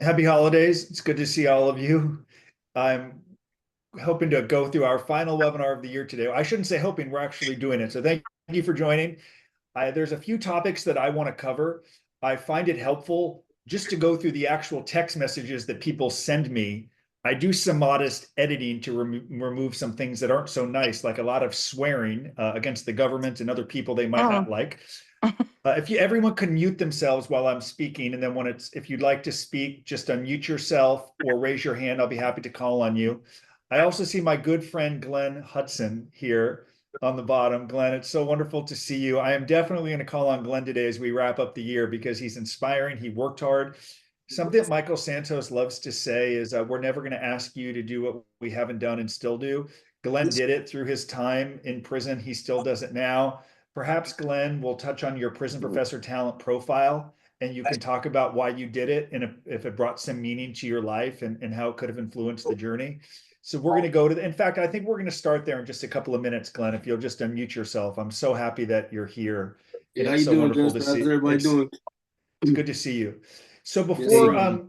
Happy holidays. It's good to see all of you. I'm hoping to go through our final webinar of the year today. I shouldn't say hoping, we're actually doing it. So thank you for joining. There's a few topics that I want to cover. I find it helpful just to go through the actual text messages that people send me. I do some modest editing to remove some things that aren't so nice, like a lot of swearing against the government and other people they might not like. If everyone could mute themselves while I'm speaking, and then if you'd like to speak, just unmute yourself or raise your hand. I'll be happy to call on you. I also see my good friend Glenn Hudson here on the bottom. Glenn, it's so wonderful to see you. I am definitely going to call on Glenn today as we wrap up the year because he's inspiring. He worked hard. Something that Michael Santos loves to say is we're never going to ask you to do what we haven't done and still do. Glenn did it through his time in prison. He still does it now. Perhaps, Glenn, we'll touch on your prison professor talent profile, and you can talk about why you did it and if it brought some meaning to your life and how it could have influenced the journey. So we're going to go to in fact, I think we're going to start there in just a couple of minutes, Glenn, if you'll just unmute yourself. I'm so happy that you're here. And How it's you so doing, wonderful to Justin? How's see. everybody doing? It's good to see you. So Yes, sir.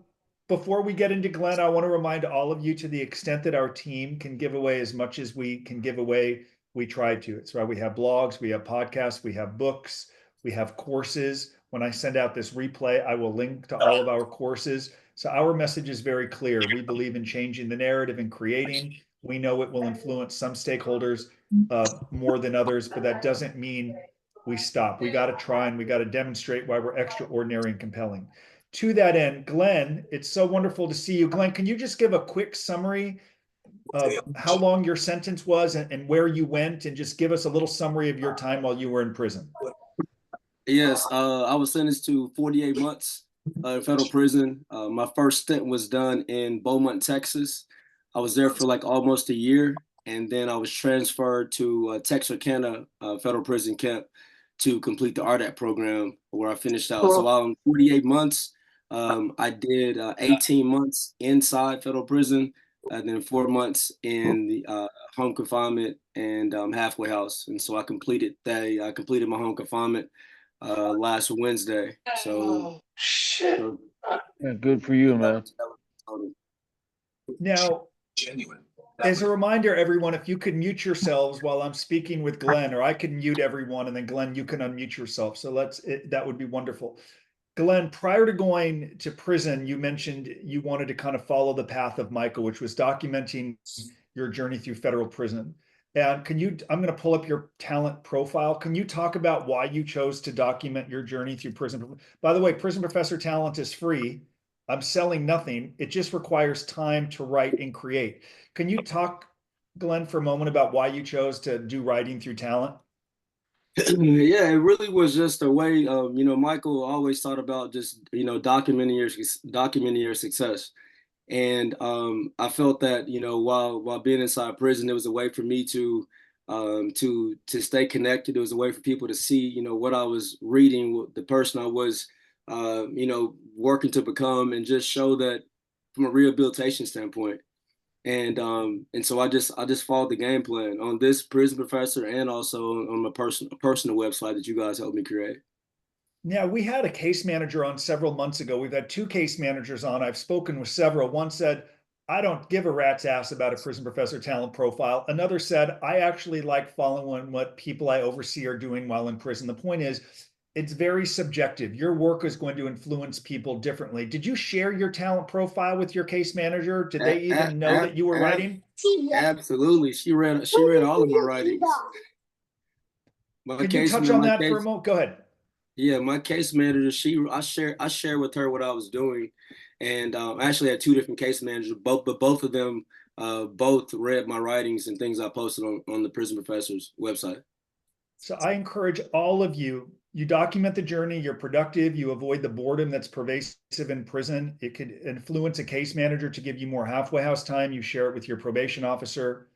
before we get into Glenn, I want to remind all of you, to the extent that our team can give away as much as we can give away, we try to. It's why we have blogs, we have podcasts, we have books, we have courses. When I send out this replay, I will link to all of our courses. So our message is very clear. We believe in changing the narrative and creating. We know it will influence some stakeholders more than others, but that doesn't mean we stop. We got to try and we got to demonstrate why we're extraordinary and compelling. To that end, Glenn, it's so wonderful to see you. Glenn, can you just give a quick summary of how long your sentence was and where you went, and just give us a little summary of your time while you were in prison? Yes, I was sentenced to 48 months in federal prison. My first stint was done in Beaumont, Texas. I was there for like almost a year, and then I was transferred to Texarkana Federal Prison Camp to complete the RDAP program, where I finished out. So while I'm 48 months, I did 18 months inside federal prison, and then 4 months in the home confinement and halfway house. And so I completed my home confinement last Wednesday. So, Shit. so Yeah, good for you, man. Now, as a reminder, everyone, if you could mute yourselves while I'm speaking with Glenn, or I can mute everyone, and then Glenn, you can unmute yourself. So that would be wonderful. Glenn, prior to going to prison, you mentioned you wanted to kind of follow the path of Michael, which was documenting your journey through federal prison. And I'm going to pull up your talent profile. Can you talk about why you chose to document your journey through prison? By the way, Prison Professor Talent is free. I'm selling nothing. It just requires time to write and create. Can you talk, Glenn, for a moment about why you chose to do writing through talent? Yeah, it really was just a way of, Michael always thought about just, documenting your success. And I felt that, while being inside prison, it was a way for me to stay connected. It was a way for people to see, what I was reading, the person I was, working to become, and just show that from a rehabilitation standpoint. And so I just followed the game plan on this Prison Professor, and also on my personal website that you guys helped me create. Now, we had a case manager on several months ago. We've had two case managers on. I've spoken with several. One said, I don't give a rat's ass about a prison professor talent profile. Another said, I actually like following what people I oversee are doing while in prison. The point is, it's very subjective. Your work is going to influence people differently. Did you share your talent profile with your case manager? Did they even know that you were writing? Absolutely. She read all of my writings. Could you touch on that for a moment? Go ahead. Yeah, my case manager, I shared with her what I was doing, and I actually had two different case managers, but both of them both read my writings and things I posted on the Prison Professor's website. So I encourage all of you, you document the journey, you're productive, you avoid the boredom that's pervasive in prison. It could influence a case manager to give you more halfway house time. You share it with your probation officer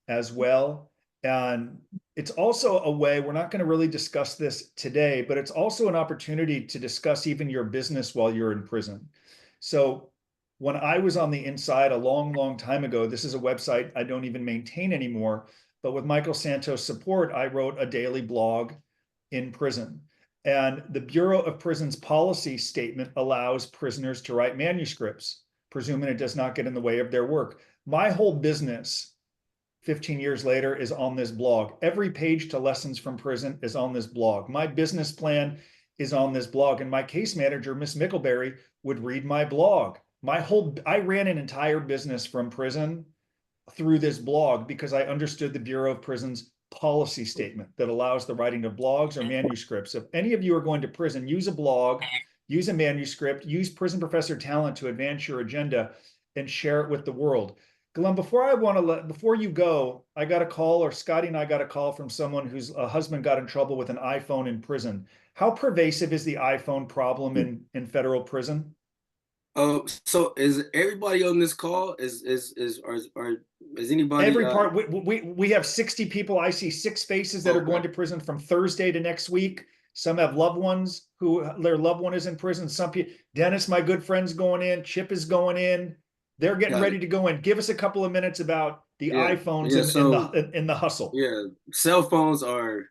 as well. And it's also a way, we're not going to really discuss this today, but it's also an opportunity to discuss even your business while you're in prison. So when I was on the inside a long, long time ago, this is a website I don't even maintain anymore, but with Michael Santos' support, I wrote a daily blog in prison. And the Bureau of Prisons policy statement allows prisoners to write manuscripts, presuming it does not get in the way of their work. My whole business 15 years later is on this blog. Every page to Lessons from Prison is on this blog. My business plan is on this blog. And my case manager, Miss Mickleberry, would read my blog. I ran an entire business from prison through this blog because I understood the Bureau of Prisons policy statement that allows the writing of blogs or manuscripts. If any of you are going to prison, use a blog, use a manuscript, use prison professor talent to advance your agenda and share it with the world. Glenn, before you go, I got a call, or Scotty and I got a call from someone whose husband got in trouble with an iPhone in prison. How pervasive is the iPhone problem in federal prison? So is everybody on this call? Is anybody? Every part. We have 60 people. I see 6 faces that are going to prison from Thursday to next week. Some have loved ones who their loved one is in prison. Some people, Dennis, my good friend's going in. Chip is going in. They're getting ready to go in. Give us a couple of minutes about the iPhones in the hustle. Yeah, cell phones are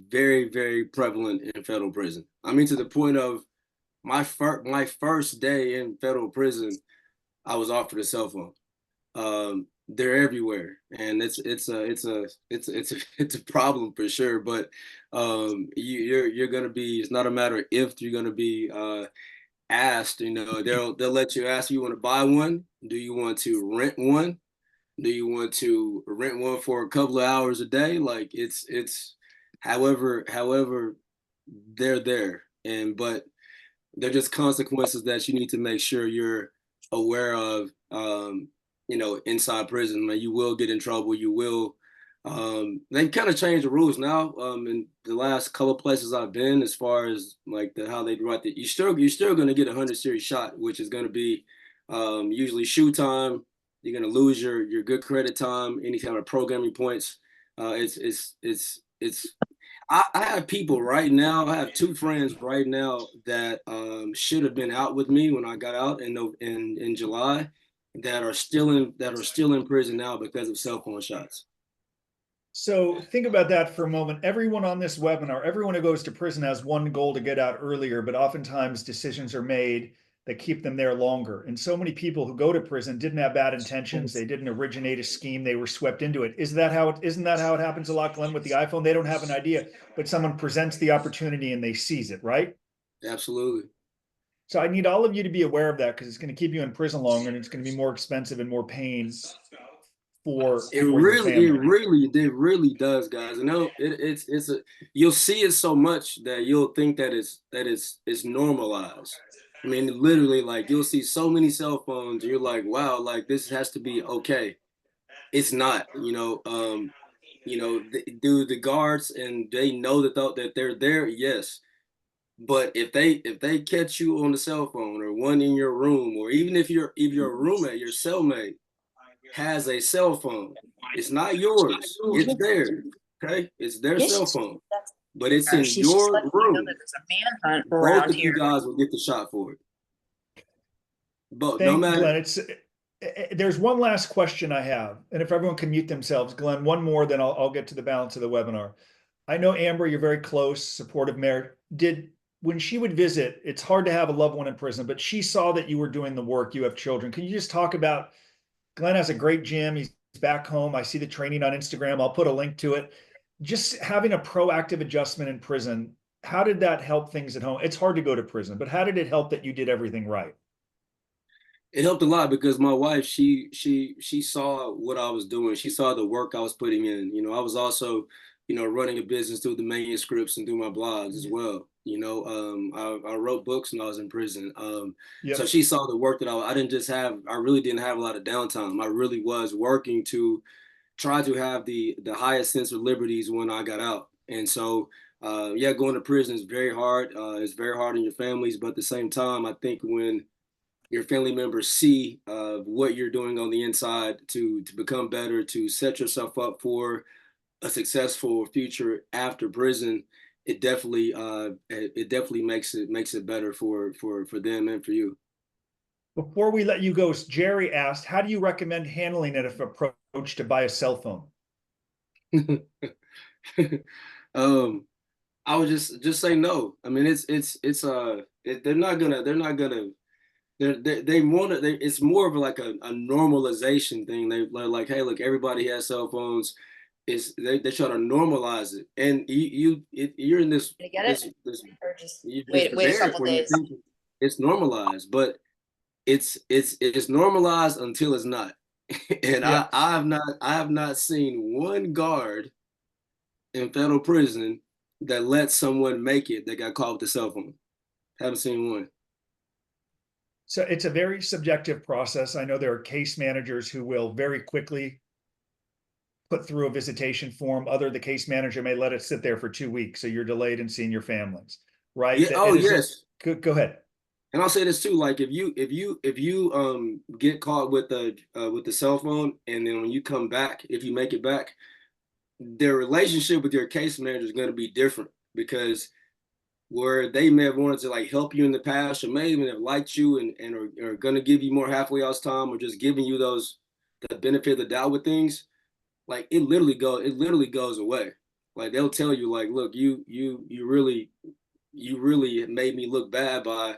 very, very prevalent in federal prison. I mean, to the point of my first day in federal prison, I was offered a cell phone. They're everywhere, and it's a problem for sure. But you're gonna be. It's not a matter of if you're gonna be asked. You know, they'll let you ask you want to buy one. Do you want to rent one? Do you want to rent one for a couple of hours a day? Like it's however they're there, but they're just consequences that you need to make sure you're aware of. Inside prison, man, you will get in trouble. You will. They kind of changed the rules now. In the last couple of places I've been, as far as like how they write that, you're still going to get a 100 series shot, which is going to be usually shoe time. You're going to lose your good credit time, any kind of programming points. I have people right now. I have 2 friends right now that should have been out with me when I got out in July, that are still in prison now because of cell phone shots. So think about that for a moment. Everyone on this webinar, everyone who goes to prison has one goal to get out earlier, but oftentimes decisions are made that keep them there longer. And so many people who go to prison didn't have bad intentions. They didn't originate a scheme. They were swept into it. Isn't that how it happens a lot, Glenn, with the iPhone? They don't have an idea, but someone presents the opportunity and they seize it, right? Absolutely. So I need all of you to be aware of that, because it's going to keep you in prison longer, and it's going to be more expensive and more pain for it really does, guys. You'll see it so much that you'll think that it's normalized. I mean, literally, like you'll see so many cell phones, and you're like, wow, like this has to be okay. It's not, the guards, and they know that they're there, yes. But if they catch you on the cell phone, or one in your room, or even if your roommate, your cellmate has a cell phone, it's not yours, it's theirs. Okay, it's their cell phone, but it's in your room. Both of you guys will get the shot for it. But no matter. Glenn, there's one last question I have, and if everyone can mute themselves, Glenn, one more, then I'll get to the balance of the webinar. I know, Amber, you're very close, supportive mayor. When she would visit, it's hard to have a loved one in prison, but she saw that you were doing the work, you have children. Can you just talk about, Glenn has a great gym, he's back home, I see the training on Instagram, I'll put a link to it. Just having a proactive adjustment in prison, how did that help things at home? It's hard to go to prison, but how did it help that you did everything right? It helped a lot because my wife, she saw what I was doing. She saw the work I was putting in. I was also, running a business through the manuscripts and through my blogs as well. I wrote books when I was in prison. So she saw the work that I really didn't have a lot of downtime. I really was working to try to have the highest sense of liberties when I got out. And so, going to prison is very hard. It's very hard on your families, but at the same time, I think when your family members see what you're doing on the inside to become better, to set yourself up for a successful future after prison, it definitely makes it better for them and for you. Before we let you go, Jerry asked, how do you recommend handling it if approached to buy a cell phone? I would just say no. I mean, they want to. It's more of like a normalization thing. They're like, hey, look, everybody has cell phones. They try to normalize it, and you're in this Did I get this it? this Or just you're just wait a there couple where you days? think it's normalized, but it's normalized until it's not. And Yes. I have not seen one guard in federal prison that let someone make it that got caught with a cell phone. Haven't seen one. So it's a very subjective process. I know there are case managers who will very quickly put through a visitation form. The case manager may let it sit there for 2 weeks, so you're delayed in seeing your families, right? Yeah. That Oh, it is a, yes. go ahead. And I'll say this too, like if you get caught with the cell phone, and then when you come back, if you make it back, their relationship with your case manager is going to be different, because where they may have wanted to like help you in the past, or may even have liked you and are going to give you more halfway house time, or just giving you the benefit of the doubt with things, like it literally goes away. Like they'll tell you like, look, you really made me look bad by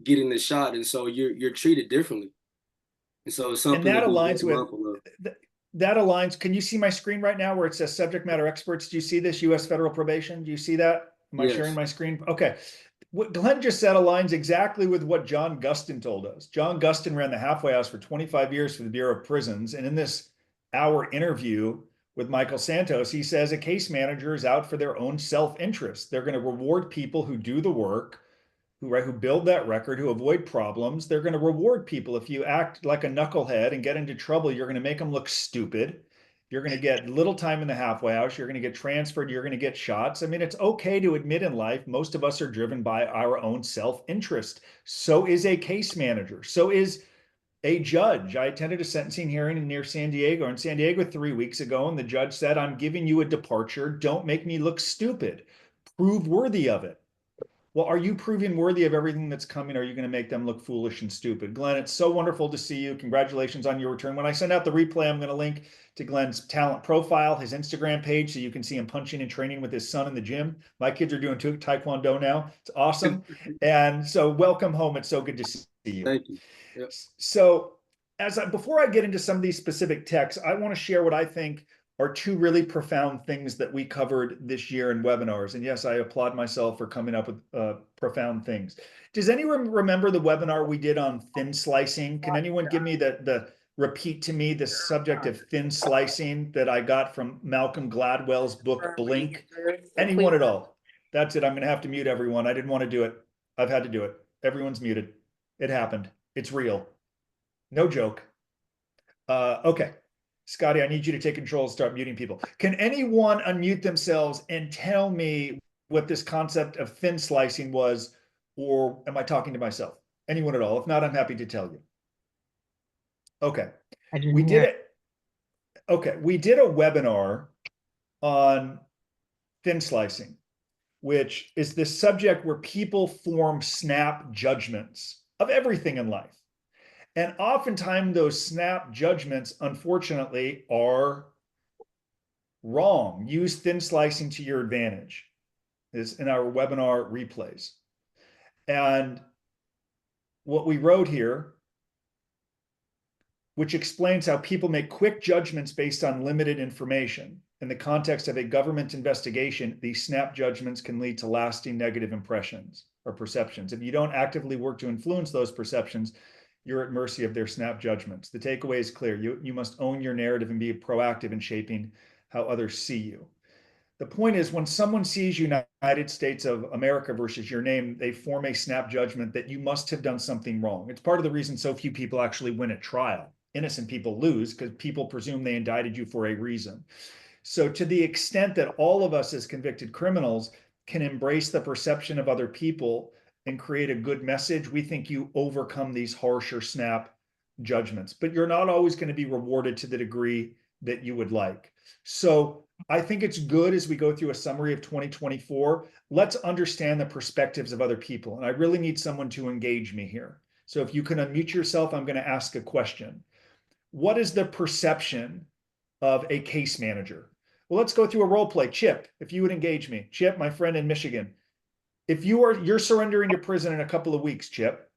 getting the shot, and so you're treated differently. And so it's And something to that be aligns very with mindful of. that aligns. Can you see my screen right now where it says subject matter experts? Do you see this? U.S. federal probation? Do you see that? Am I sharing Yes. my screen? Okay. What Glenn just said aligns exactly with what John Gustin told us. John Gustin ran the halfway house for 25 years for the Bureau of Prisons. And in this hour interview with Michael Santos, he says a case manager is out for their own self-interest. They're going to reward people who do the work, who build that record, who avoid problems. They're going to reward people. If you act like a knucklehead and get into trouble, you're going to make them look stupid. You're going to get little time in the halfway house. You're going to get transferred. You're going to get shots. I mean, it's okay to admit in life, most of us are driven by our own self-interest. So is a case manager. So is a judge. I attended a sentencing hearing near San Diego, in San Diego 3 weeks ago, and the judge said, I'm giving you a departure. Don't make me look stupid. Prove worthy of it. Well, are you proving worthy of everything that's coming? Or are you going to make them look foolish and stupid? Glenn, it's so wonderful to see you. Congratulations on your return. When I send out the replay, I'm going to link to Glenn's talent profile, his Instagram page, so you can see him punching and training with his son in the gym. My kids are doing Taekwondo now. It's awesome. And so welcome home. It's so good to see you. Thank you. Yep. So before I get into some of these specific texts, I want to share what I think are two really profound things that we covered this year in webinars. And yes, I applaud myself for coming up with profound things. Does anyone remember the webinar we did on thin slicing? Can anyone give me repeat to me the subject of thin slicing that I got from Malcolm Gladwell's book, Blink? Anyone at all? That's it. I'm going to have to mute everyone. I didn't want to do it. I've had to do it. Everyone's muted. It happened. It's real. No joke. Okay. Scotty, I need you to take control and start muting people. Can anyone unmute themselves and tell me what this concept of thin slicing was, or am I talking to myself? Anyone at all? If not, I'm happy to tell you. Okay. I didn't We hear did it. Okay. We did a webinar on thin slicing, which is this subject where people form snap judgments of everything in life. And oftentimes those snap judgments, unfortunately, are wrong. Use thin slicing to your advantage is in our webinar replays. And what we wrote here, which explains how people make quick judgments based on limited information. In the context of a government investigation, these snap judgments can lead to lasting negative impressions or perceptions. If you don't actively work to influence those perceptions, you're at mercy of their snap judgments. The takeaway is clear. You must own your narrative and be proactive in shaping how others see you. The point is, when someone sees United States of America versus your name, they form a snap judgment that you must have done something wrong. It's part of the reason so few people actually win at trial. Innocent people lose because people presume they indicted you for a reason. So to the extent that all of us as convicted criminals can embrace the perception of other people and create a good message, we think you overcome these harsher snap judgments. But you're not always going to be rewarded to the degree that you would like. So I think it's good as we go through a summary of 2024, let's understand the perspectives of other people. And I really need someone to engage me here. So if you can unmute yourself, I'm going to ask a question. What is the perception of a case manager? Well, let's go through a role play. Chip, if you would engage me. Chip, my friend in Michigan. If you're surrendering to prison in a couple of weeks, Chip.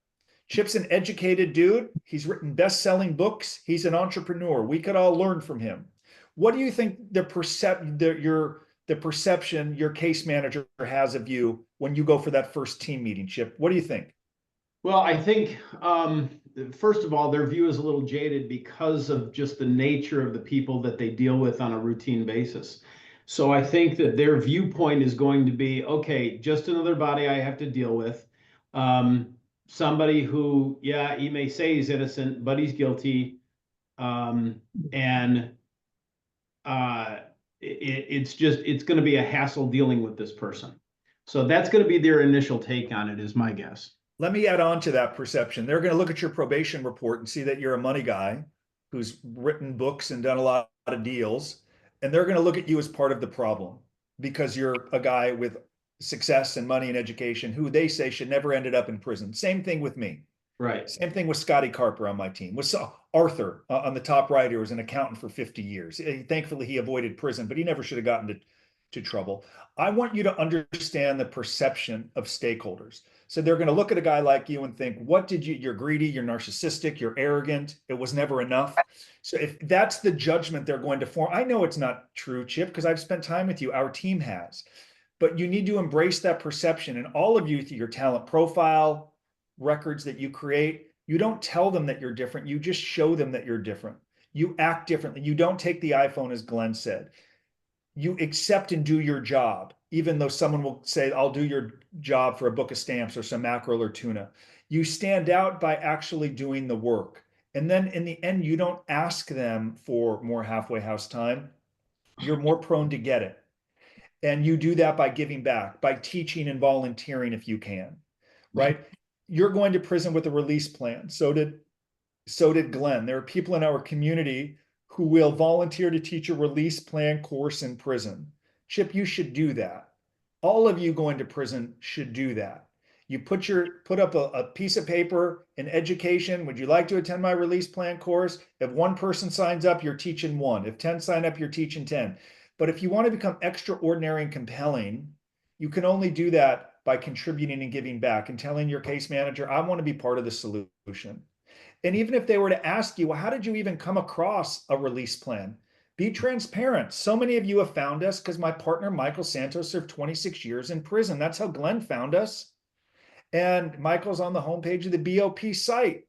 Chip's an educated dude. He's written best-selling books. He's an entrepreneur. We could all learn from him. What do you think the perception your case manager has of you when you go for that first team meeting, Chip? What do you think? Well, I think, first of all, their view is a little jaded because of just the nature of the people that they deal with on a routine basis. So I think that their viewpoint is going to be, okay, just another body I have to deal with. Somebody who, yeah, he may say he's innocent, but he's guilty. It's going to be a hassle dealing with this person. So that's going to be their initial take on it, is my guess. Let me add on to that perception. They're going to look at your probation report and see that you're a money guy who's written books and done a lot of deals. And they're going to look at you as part of the problem because you're a guy with success and money and education who they say should never ended up in prison. Same thing with me. Right. Same thing with Scotty Carper on my team. With Arthur on the top right, who was an accountant for 50 years. Thankfully, he avoided prison, but he never should have gotten to trouble. I want you to understand the perception of stakeholders. So they're going to look at a guy like you and think, what did you're greedy, you're narcissistic, you're arrogant, it was never enough. So if that's the judgment they're going to form, I know it's not true, Chip, because I've spent time with you, our team has. But you need to embrace that perception. And all of you, through your talent profile, records that you create, you don't tell them that you're different. You just show them that you're different. You act differently. You don't take the iPhone, as Glenn said. You accept and do your job, even though someone will say, I'll do your job for a book of stamps or some mackerel or tuna. You stand out by actually doing the work. And then in the end, you don't ask them for more halfway house time. You're more prone to get it. And you do that by giving back, by teaching and volunteering if you can, right? You're going to prison with a release plan. So did Glenn. There are people in our community who will volunteer to teach a release plan course in prison. Chip, you should do that. All of you going to prison should do that. You put up a piece of paper, an education. Would you like to attend my release plan course? If one person signs up, you're teaching one. If 10 sign up, you're teaching 10. But if you want to become extraordinary and compelling, you can only do that by contributing and giving back and telling your case manager, I want to be part of the solution. And even if they were to ask you, well, how did you even come across a release plan? Be transparent. So many of you have found us because my partner, Michael Santos, served 26 years in prison. That's how Glenn found us. And Michael's on the homepage of the BOP site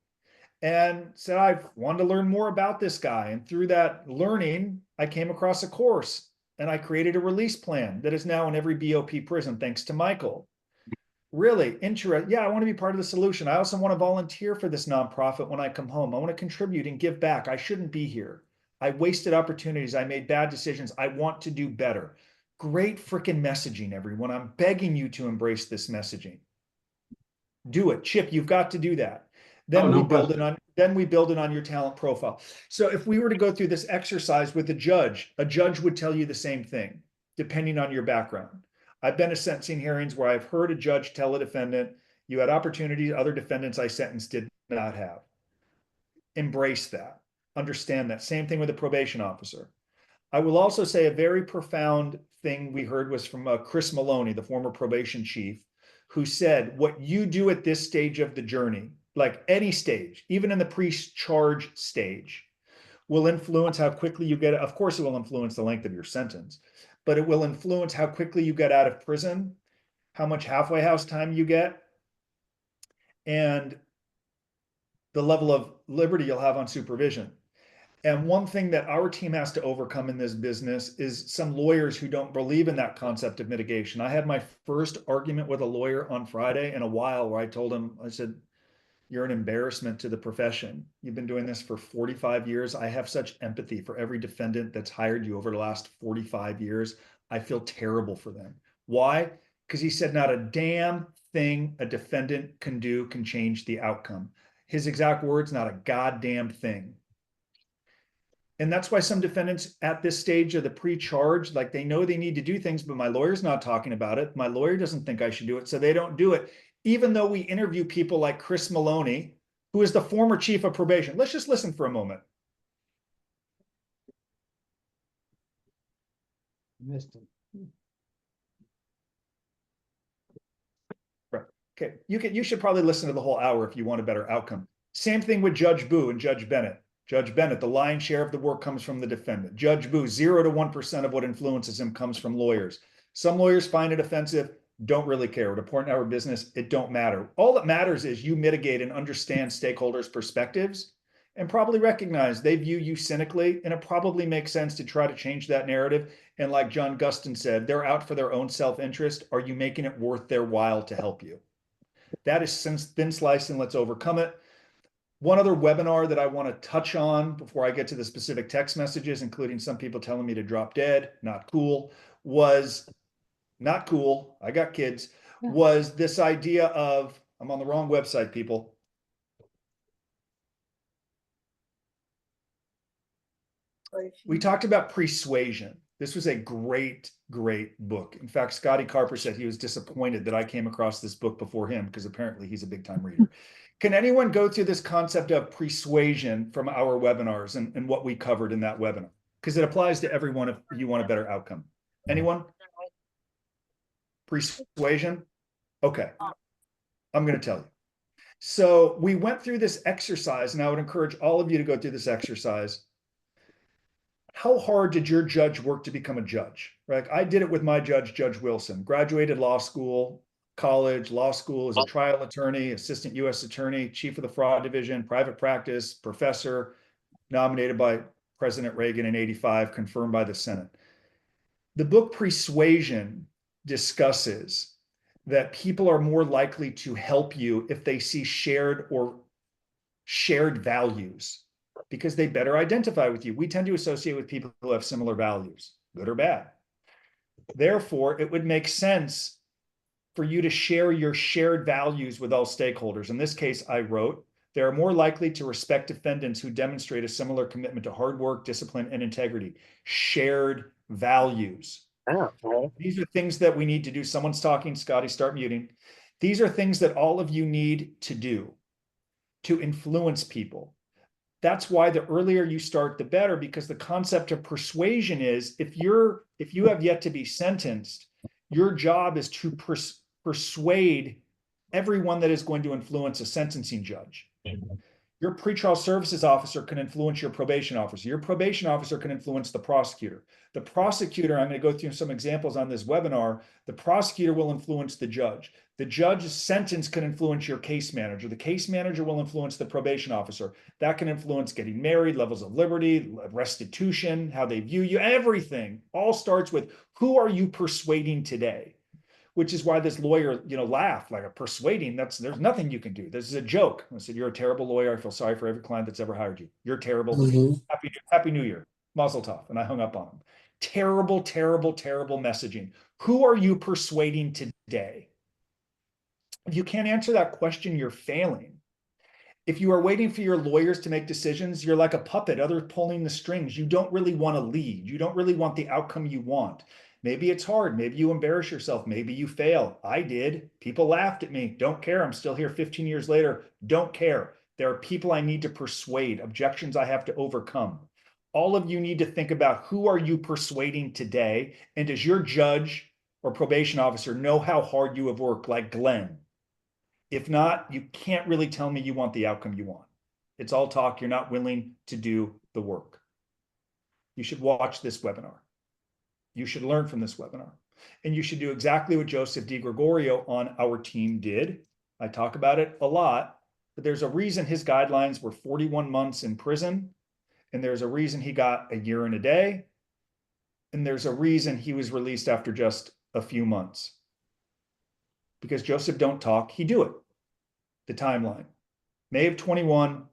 and said, I wanted to learn more about this guy. And through that learning, I came across a course and I created a release plan that is now in every BOP prison, thanks to Michael. Really interesting. Yeah, I want to be part of the solution. I also want to volunteer for this nonprofit when I come home. I want to contribute and give back. I shouldn't be here. I wasted opportunities. I made bad decisions. I want to do better. Great freaking messaging, everyone. I'm begging you to embrace this messaging. Do it. Chip, you've got to do that. Then we build it on your talent profile. So if we were to go through this exercise with a judge would tell you the same thing, depending on your background. I've been to sentencing hearings where I've heard a judge tell a defendant, you had opportunities other defendants I sentenced did not have. Embrace that. Understand that. Same thing with a probation officer. I will also say a very profound thing we heard was from Chris Maloney, the former probation chief, who said, what you do at this stage of the journey, like any stage, even in the pre-charge stage, will influence how quickly you get, of course it will influence the length of your sentence, but it will influence how quickly you get out of prison, how much halfway house time you get, and the level of liberty you'll have on supervision. And one thing that our team has to overcome in this business is some lawyers who don't believe in that concept of mitigation. I had my first argument with a lawyer on Friday in a while where I told him, I said, you're an embarrassment to the profession. You've been doing this for 45 years. I have such empathy for every defendant that's hired you over the last 45 years. I feel terrible for them. Why? Because he said, not a damn thing a defendant can do can change the outcome. His exact words, not a goddamn thing. And that's why some defendants at this stage of the pre-charge, like they know they need to do things, but my lawyer's not talking about it. My lawyer doesn't think I should do it, so they don't do it. Even though we interview people like Chris Maloney, who is the former chief of probation. Let's just listen for a moment. Missed him. Right. Okay, you should probably listen to the whole hour if you want a better outcome. Same thing with Judge Boo and Judge Bennett. Judge Bennett, the lion's share of the work comes from the defendant. Judge Boo, 0 to 1% of what influences him comes from lawyers. Some lawyers find it offensive, don't really care. We're important to our business, it don't matter. All that matters is you mitigate and understand stakeholders' perspectives and probably recognize they view you cynically, and it probably makes sense to try to change that narrative. And like John Gustin said, they're out for their own self-interest. Are you making it worth their while to help you? That is thin slice, and let's overcome it. One other webinar that I want to touch on before I get to the specific text messages, including some people telling me to drop dead, not cool, was not cool. I got kids, was this idea of, I'm on the wrong website, people. We talked about persuasion. This was a great, great book. In fact, Scotty Carper said he was disappointed that I came across this book before him because apparently he's a big time reader. Can anyone go through this concept of persuasion from our webinars and what we covered in that webinar? Because it applies to everyone if you want a better outcome. Anyone? Persuasion? Okay. I'm going to tell you. So we went through this exercise, and I would encourage all of you to go through this exercise. How hard did your judge work to become a judge? Right? I did it with my judge, Judge Wilson. Graduated law school, college, law school, as a trial attorney, assistant U.S. attorney, chief of the fraud division, private practice, professor, nominated by President Reagan in '85, confirmed by the Senate. The book Persuasion discusses that people are more likely to help you if they see shared values, because they better identify with you. We tend to associate with people who have similar values, good or bad. Therefore, it would make sense for you to share your shared values with all stakeholders. In this case, I wrote, they are more likely to respect defendants who demonstrate a similar commitment to hard work, discipline, and integrity. Shared values. These are things that we need to do. Someone's talking, Scotty, start muting. These are things that all of you need to do to influence people. That's why the earlier you start, the better, because the concept of persuasion is if you have yet to be sentenced, your job is to persuade everyone that is going to influence a sentencing judge. Your pretrial services officer can influence your probation officer. Your probation officer can influence the prosecutor. The prosecutor, I'm going to go through some examples on this webinar, the prosecutor will influence the judge. The judge's sentence can influence your case manager. The case manager will influence the probation officer. That can influence getting married, levels of liberty, restitution, how they view you, everything. All starts with who are you persuading today? Which is why this lawyer, laughed like a persuading. There's nothing you can do. This is a joke. I said, you're a terrible lawyer. I feel sorry for every client that's ever hired you. You're terrible. Happy New Year. Mazel tov. And I hung up on him. Terrible, terrible, terrible messaging. Who are you persuading today? If you can't answer that question, you're failing. If you are waiting for your lawyers to make decisions, you're like a puppet, others pulling the strings. You don't really want to lead. You don't really want the outcome you want. Maybe it's hard. Maybe you embarrass yourself. Maybe you fail. I did. People laughed at me. Don't care. I'm still here 15 years later. Don't care. There are people I need to persuade, objections I have to overcome. All of you need to think about who are you persuading today? And does your judge or probation officer know how hard you have worked, like Glenn? If not, you can't really tell me you want the outcome you want. It's all talk. You're not willing to do the work. You should watch this webinar. You should learn from this webinar. And you should do exactly what Joseph DiGregorio on our team did. I talk about it a lot, but there's a reason his guidelines were 41 months in prison. And there's a reason he got a year and a day. And there's a reason he was released after just a few months. Because Joseph don't talk, he do it. The timeline. May of 21,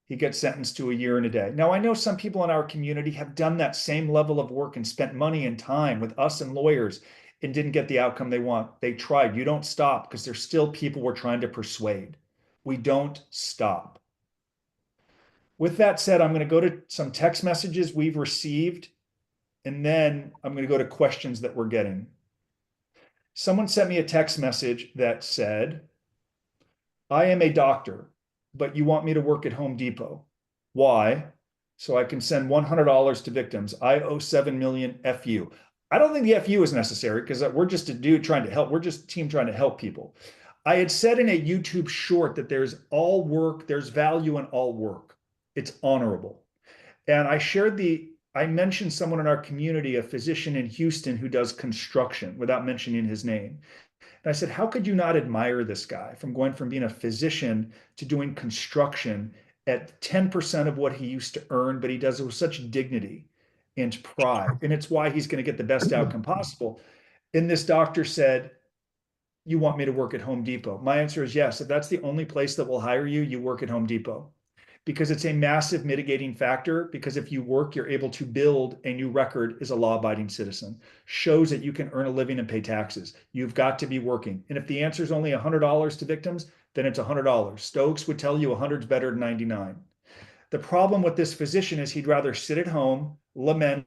he gets sentenced to a year and a day. Now, I know some people in our community have done that same level of work and spent money and time with us and lawyers and didn't get the outcome they want. They tried. You don't stop because there's still people we're trying to persuade. We don't stop. With that said, I'm going to go to some text messages we've received, and then I'm going to go to questions that we're getting. Someone sent me a text message that said, I am a doctor, but you want me to work at Home Depot. Why? So I can send $100 to victims. I owe $7 million, F you. I don't think the FU is necessary because we're just a dude trying to help. We're just a team trying to help people. I had said in a YouTube short that there's all work, there's value in all work. It's honorable. And I mentioned someone in our community, a physician in Houston who does construction without mentioning his name. And I said, how could you not admire this guy from going from being a physician to doing construction at 10% of what he used to earn, but he does it with such dignity and pride. And it's why he's going to get the best outcome possible. And this doctor said, you want me to work at Home Depot? My answer is yes. If that's the only place that will hire you, you work at Home Depot because it's a massive mitigating factor. Because if you work, you're able to build a new record as a law-abiding citizen, shows that you can earn a living and pay taxes. You've got to be working. And if the answer is only $100 to victims, then it's $100. Stokes would tell you 100 is better than 99. The problem with this physician is he'd rather sit at home, lament,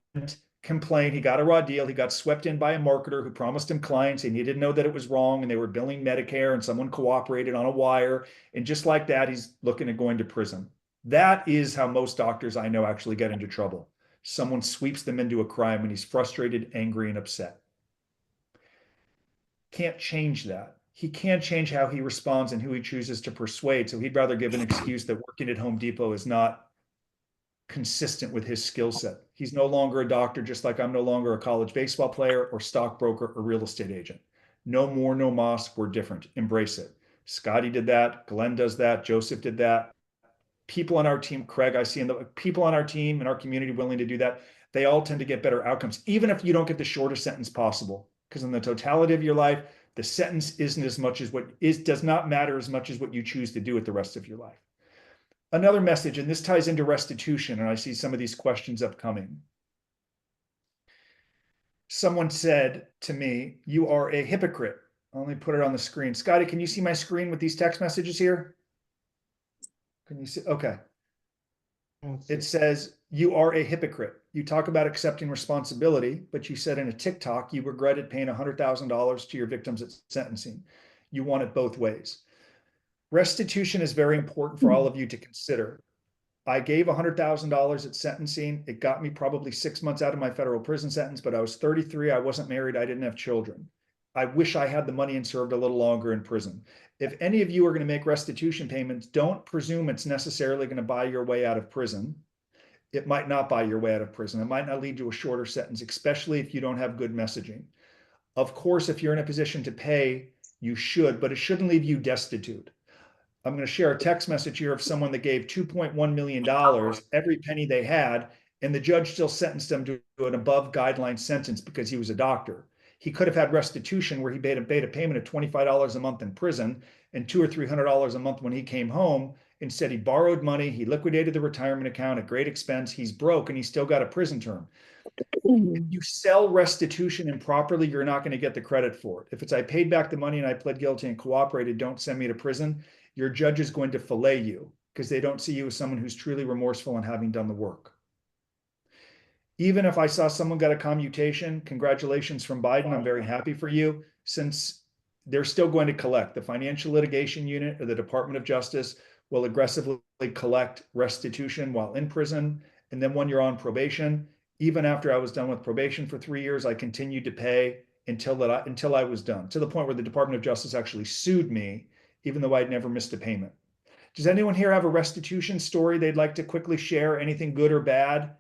complain. He got a raw deal. He got swept in by a marketer who promised him clients and he didn't know that it was wrong and they were billing Medicare and someone cooperated on a wire. And just like that, he's looking at going to prison. That is how most doctors I know actually get into trouble. Someone sweeps them into a crime and he's frustrated, angry, and upset. Can't change that. He can't change how he responds and who he chooses to persuade. So he'd rather give an excuse that working at Home Depot is not consistent with his skill set. He's no longer a doctor, just like I'm no longer a college baseball player or stockbroker or real estate agent. No more, no mas. We're different. Embrace it. Scotty did that. Glenn does that. Joseph did that. People on our team, Craig, I see in the people on our team in our community willing to do that. They all tend to get better outcomes, even if you don't get the shortest sentence possible. Because in the totality of your life, the sentence isn't as much as what is, does not matter as much as what you choose to do with the rest of your life. Another message, and this ties into restitution, and I see some of these questions upcoming. Someone said to me, you are a hypocrite. I'll only put it on the screen. Scotty, can you see my screen with these text messages here? Can you see? Okay. It says, you are a hypocrite. You talk about accepting responsibility, but you said in a TikTok you regretted paying $100,000 to your victims at sentencing. You want it both ways. Restitution is very important for all of you to consider. I gave $100,000 at sentencing. It got me probably 6 months out of my federal prison sentence, but I was 33. I wasn't married. I didn't have children. I wish I had the money and served a little longer in prison. If any of you are going to make restitution payments, don't presume it's necessarily going to buy your way out of prison. It might not buy your way out of prison. It might not lead to a shorter sentence, especially if you don't have good messaging. Of course, if you're in a position to pay, you should, but it shouldn't leave you destitute. I'm going to share a text message here of someone that gave $2.1 million, every penny they had, and the judge still sentenced them to an above guideline sentence because he was a doctor. He could have had restitution where he paid a payment of $25 a month in prison and $200 or $300 a month when he came home. Instead, he borrowed money. He liquidated the retirement account at great expense. He's broke and he still got a prison term. If you sell restitution improperly, you're not going to get the credit for it. If it's I paid back the money and I pled guilty and cooperated, don't send me to prison, your judge is going to fillet you because they don't see you as someone who's truly remorseful and having done the work. Even if I saw someone got a commutation, congratulations from Biden. I'm very happy for you, since they're still going to collect. The Financial Litigation Unit or the Department of Justice will aggressively collect restitution while in prison. And then when you're on probation, even after I was done with probation for 3 years, I continued to pay until I was done, to the point where the Department of Justice actually sued me, even though I'd never missed a payment. Does anyone here have a restitution story they'd like to quickly share? Anything good or bad?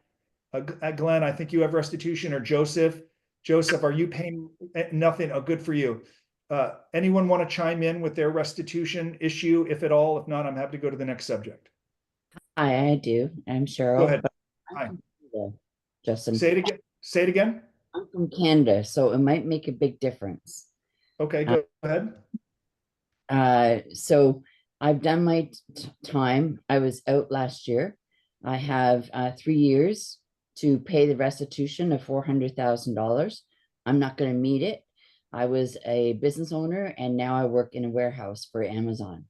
Glenn, I think you have restitution, or Joseph. Joseph, are you paying nothing? Oh, good for you. Anyone want to chime in with their restitution issue, if at all? If not, I'm happy to go to the next subject. I do. I'm Cheryl. Go ahead. But Hi. I'm from Canada, Justin. Say it again. Say it again. I'm from Canada, so it might make a big difference. Okay, go ahead. So I've done my time. I was out last year. I have 3 years to pay the restitution of $400,000. I'm not going to meet it. I was a business owner and now I work in a warehouse for Amazon.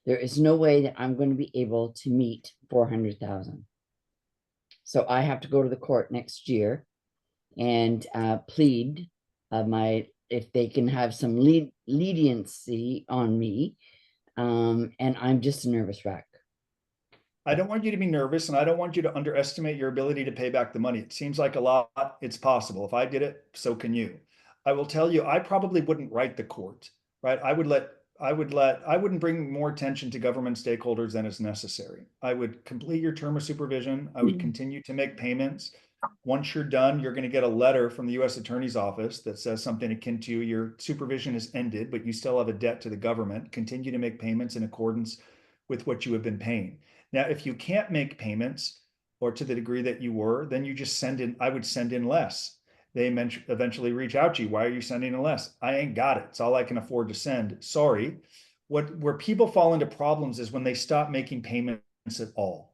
There is no way that I'm going to be able to meet 400,000. So I have to go to the court next year and plead if they can have some leniency on me. And I'm just a nervous wreck. I don't want you to be nervous, and I don't want you to underestimate your ability to pay back the money. It seems like a lot. It's possible. If I did it, so can you. I will tell you, I probably wouldn't write the court, right? I wouldn't bring more attention to government stakeholders than is necessary. I would complete your term of supervision. I would continue to make payments. Once you're done, you're going to get a letter from the U.S. Attorney's Office that says something akin to your supervision is ended, but you still have a debt to the government. Continue to make payments in accordance with what you have been paying. Now, if you can't make payments, or to the degree that you were, then you just send in, I would send in less. They eventually reach out to you. Why are you sending in less? I ain't got it. It's all I can afford to send. Sorry. Where people fall into problems is when they stop making payments at all.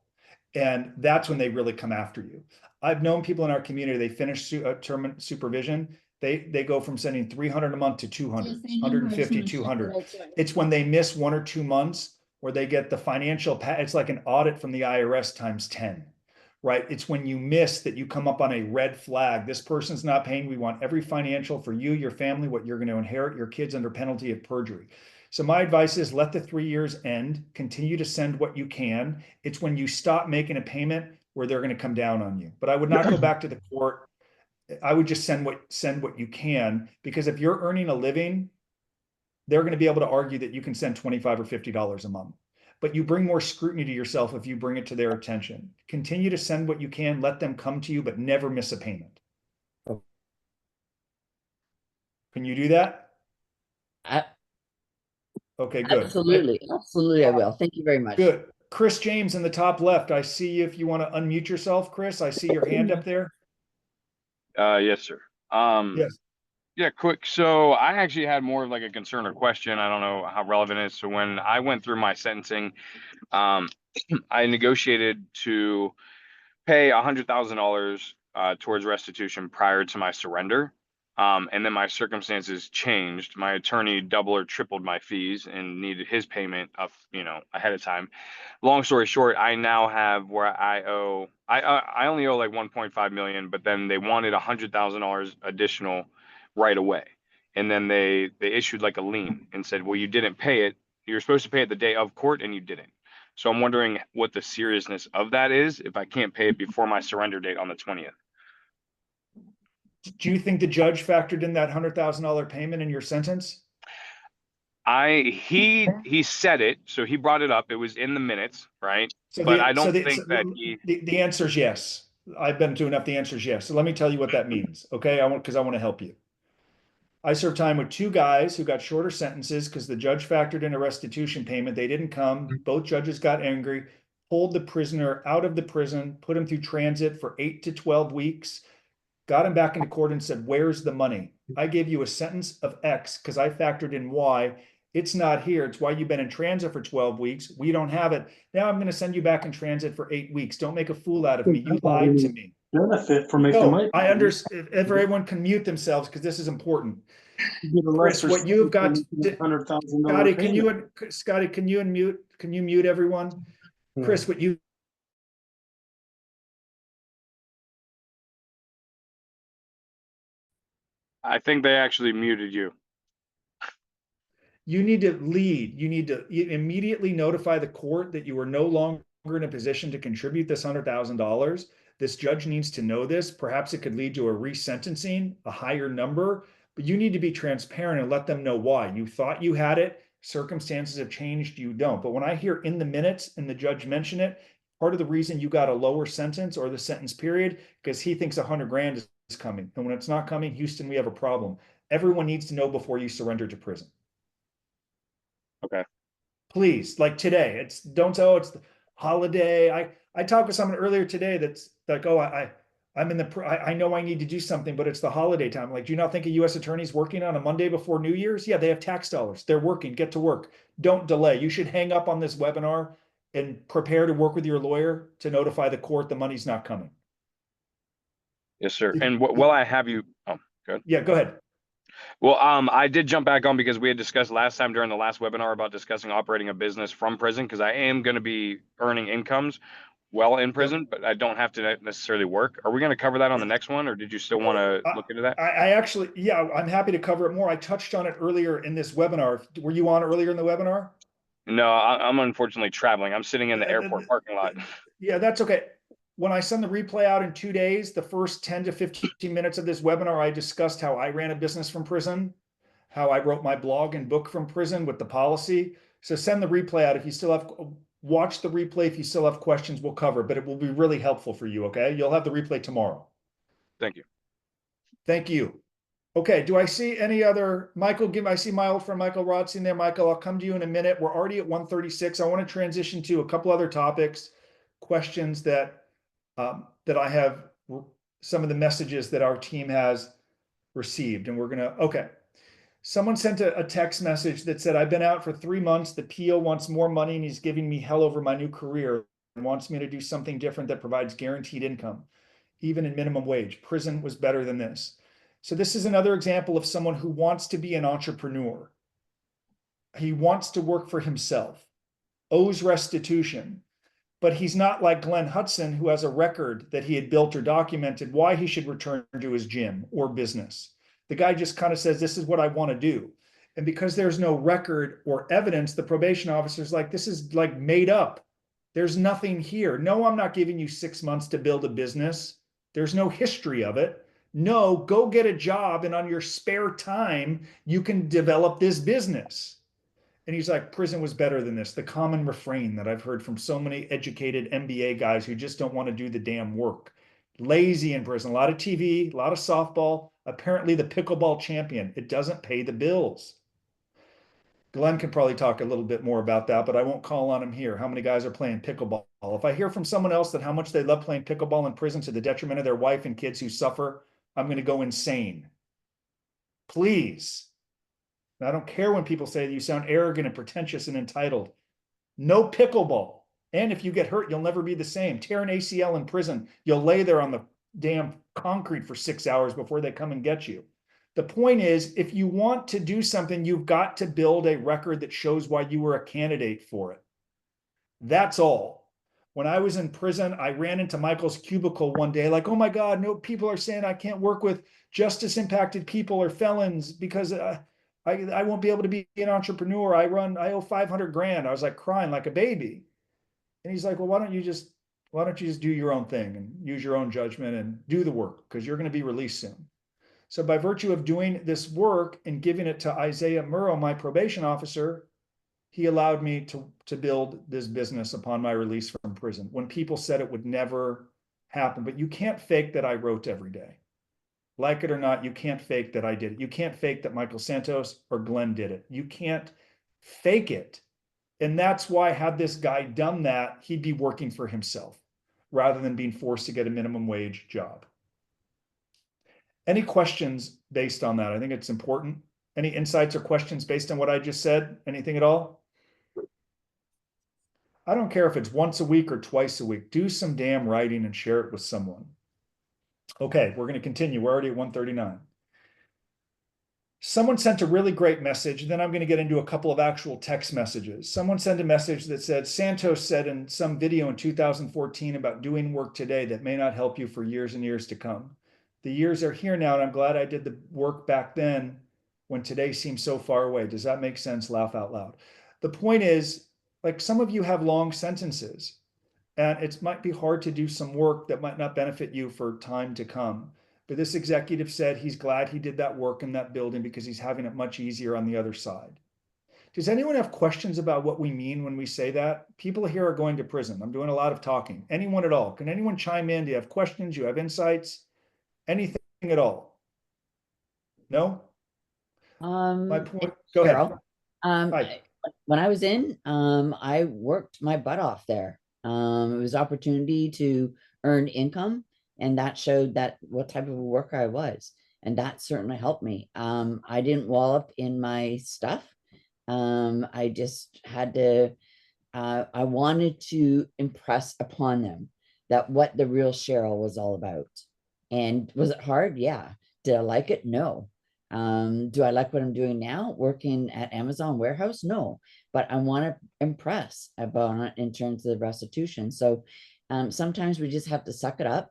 And that's when they really come after you. I've known people in our community, they finish term supervision. They go from sending 300 a month to 200, 150, 200. It's when they miss 1 or 2 months where they get the financial, it's like an audit from the IRS times 10, right? It's when you miss that you come up on a red flag. This person's not paying. We want every financial for you, your family, what you're going to inherit, your kids under penalty of perjury. So my advice is let the 3 years end, continue to send what you can. It's when you stop making a payment where they're going to come down on you. But I would not go back to the court. I would just send what you can, because if you're earning a living, they're going to be able to argue that you can send $25 or $50 a month. But you bring more scrutiny to yourself if you bring it to their attention. Continue to send what you can, let them come to you, but never miss a payment. Can you do that? Okay, good. Absolutely. Absolutely, I will. Thank you very much. Good. Chris James in the top left. I see you if you want to unmute yourself, Chris. I see your hand up there. Yes, sir. Yes. Yeah, quick. So I actually had more of like a concern or question. I don't know how relevant it is. So when I went through my sentencing, I negotiated to pay $100,000 towards restitution prior to my surrender. And then my circumstances changed. My attorney double or tripled my fees and needed his payment of, ahead of time. Long story short, I now have where I only owe like 1.5 million, but then they wanted $100,000 additional right away. And then they issued like a lien and said, well, you didn't pay it. You're supposed to pay it the day of court and you didn't. So I'm wondering what the seriousness of that is if I can't pay it before my surrender date on the 20th. Do you think the judge factored in that $100,000 payment in your sentence? He said it, so he brought it up. It was in the minutes, right? So but I don't think that the answer is yes. I've been to enough. The answer is yes. So let me tell you what that means. Okay. Because I want to help you. I served time with 2 guys who got shorter sentences because the judge factored in a restitution payment. They didn't come. Both judges got angry, pulled the prisoner out of the prison, put him through transit for 8 to 12 weeks, got him back into court and said, where's the money? I gave you a sentence of X because I factored in Y. It's not here. It's why you've been in transit for 12 weeks. We don't have it. Now I'm going to send you back in transit for 8 weeks. Don't make a fool out of me. You lied to me. Benefit for making money. I understand. If everyone can mute themselves, because this is important. Chris, what you've got to, Scotty, can you mute everyone? Yeah. Chris, what you I think they actually muted you. You need to lead. You need to immediately notify the court that you are no longer in a position to contribute this $100,000. This judge needs to know this. Perhaps it could lead to a resentencing, a higher number, but you need to be transparent and let them know why. You thought you had it. Circumstances have changed. You don't. But when I hear in the minutes and the judge mention it, part of the reason you got a lower sentence or the sentence period, because he thinks 100 grand is coming. And when it's not coming, Houston, we have a problem. Everyone needs to know before you surrender to prison. Okay. Please, like today, it's the holiday. I talked with someone earlier today that's like, oh, I'm in I know I need to do something, but it's the holiday time. Like, do you not think a U.S. attorney's working on a Monday before New Year's? Yeah, they have tax dollars. They're working. Get to work. Don't delay. You should hang up on this webinar and prepare to work with your lawyer to notify the court the money's not coming. Yes, sir. And while I have you, good. Yeah, go ahead. Well, I did jump back on because we had discussed last time during the last webinar about discussing operating a business from prison, because I am going to be earning incomes while in prison, but I don't have to necessarily work. Are we going to cover that on the next one, or did you still want to look into that? I actually, yeah, I'm happy to cover it more. I touched on it earlier in this webinar. Were you on earlier in the webinar? No, I'm unfortunately traveling. I'm sitting in the airport parking lot. Yeah, that's okay. When I send the replay out in 2 days, the first 10 to 15 minutes of this webinar, I discussed how I ran a business from prison, how I wrote my blog and book from prison with the policy. So send the replay out. If you still have, watch the replay. If you still have questions, we'll cover, but it will be really helpful for you, okay? You'll have the replay tomorrow. Thank you. Thank you. Okay, do I see any other, Michael, I see my old friend Michael Rodson there. Michael, I'll come to you in a minute. We're already at 1:36. I want to transition to a couple other topics, questions that I have, some of the messages that our team has received. And we're gonna, okay. Someone sent a text message that said, I've been out for 3 months. The PO wants more money and he's giving me hell over my new career and wants me to do something different that provides guaranteed income, even in minimum wage. Prison was better than this. So this is another example of someone who wants to be an entrepreneur. He wants to work for himself, owes restitution, but he's not like Glenn Hudson, who has a record that he had built or documented why he should return to his gym or business. The guy just kind of says, this is what I want to do. And because there's no record or evidence, the probation officer's like, this is like made up. There's nothing here. No, I'm not giving you 6 months to build a business. There's no history of it. No, go get a job and on your spare time, you can develop this business. And he's like, prison was better than this. The common refrain that I've heard from so many educated MBA guys who just don't want to do the damn work. Lazy in prison, a lot of TV, a lot of softball, apparently the pickleball champion. It doesn't pay the bills. Glenn can probably talk a little bit more about that, but I won't call on him here. How many guys are playing pickleball? If I hear from someone else that how much they love playing pickleball in prison to the detriment of their wife and kids who suffer, I'm going to go insane. Please. I don't care when people say that you sound arrogant and pretentious and entitled. No pickleball. And if you get hurt, you'll never be the same. Tear an ACL in prison. You'll lay there on the damn concrete for 6 hours before they come and get you. The point is, if you want to do something, you've got to build a record that shows why you were a candidate for it. That's all. When I was in prison, I ran into Michael's cubicle one day, like, oh my God, no, people are saying I can't work with justice impacted people or felons because I won't be able to be an entrepreneur. I owe 500 grand. I was like crying like a baby. And he's like, well, why don't you just do your own thing and use your own judgment and do the work because you're going to be released soon. So by virtue of doing this work and giving it to Isaiah Murrow, my probation officer, he allowed me to build this business upon my release from prison when people said it would never happen. But you can't fake that I wrote every day. Like it or not, you can't fake that I did it. You can't fake that Michael Santos or Glenn did it. You can't fake it. And that's why had this guy done that, he'd be working for himself rather than being forced to get a minimum wage job. Any questions based on that? I think it's important. Any insights or questions based on what I just said? Anything at all? I don't care if it's once a week or twice a week. Do some damn writing and share it with someone. Okay, we're going to continue. We're already at 1:39. Someone sent a really great message. Then I'm going to get into a couple of actual text messages. Someone sent a message that said, Santos said in some video in 2014 about doing work today that may not help you for years and years to come. The years are here now, and I'm glad I did the work back then when today seems so far away. Does that make sense? Laugh out loud. The point is, like some of you have long sentences, and it might be hard to do some work that might not benefit you for time to come. But this executive said he's glad he did that work in that building because he's having it much easier on the other side. Does anyone have questions about what we mean when we say that? People here are going to prison. I'm doing a lot of talking. Anyone at all? Can anyone chime in? Do you have questions? Do you have insights? Anything at all? No? My point, go ahead. Hi. When I was in, I worked my butt off there. It was opportunity to earn income, and that showed that what type of a worker I was, and that certainly helped me. I didn't wallop in my stuff. I just had to, I wanted to impress upon them that what the real Cheryl was all about. And was it hard? Yeah. Did I like it? No. Do I like what I'm doing now? Working at Amazon warehouse? No, but I want to impress about it in terms of the restitution. So sometimes we just have to suck it up,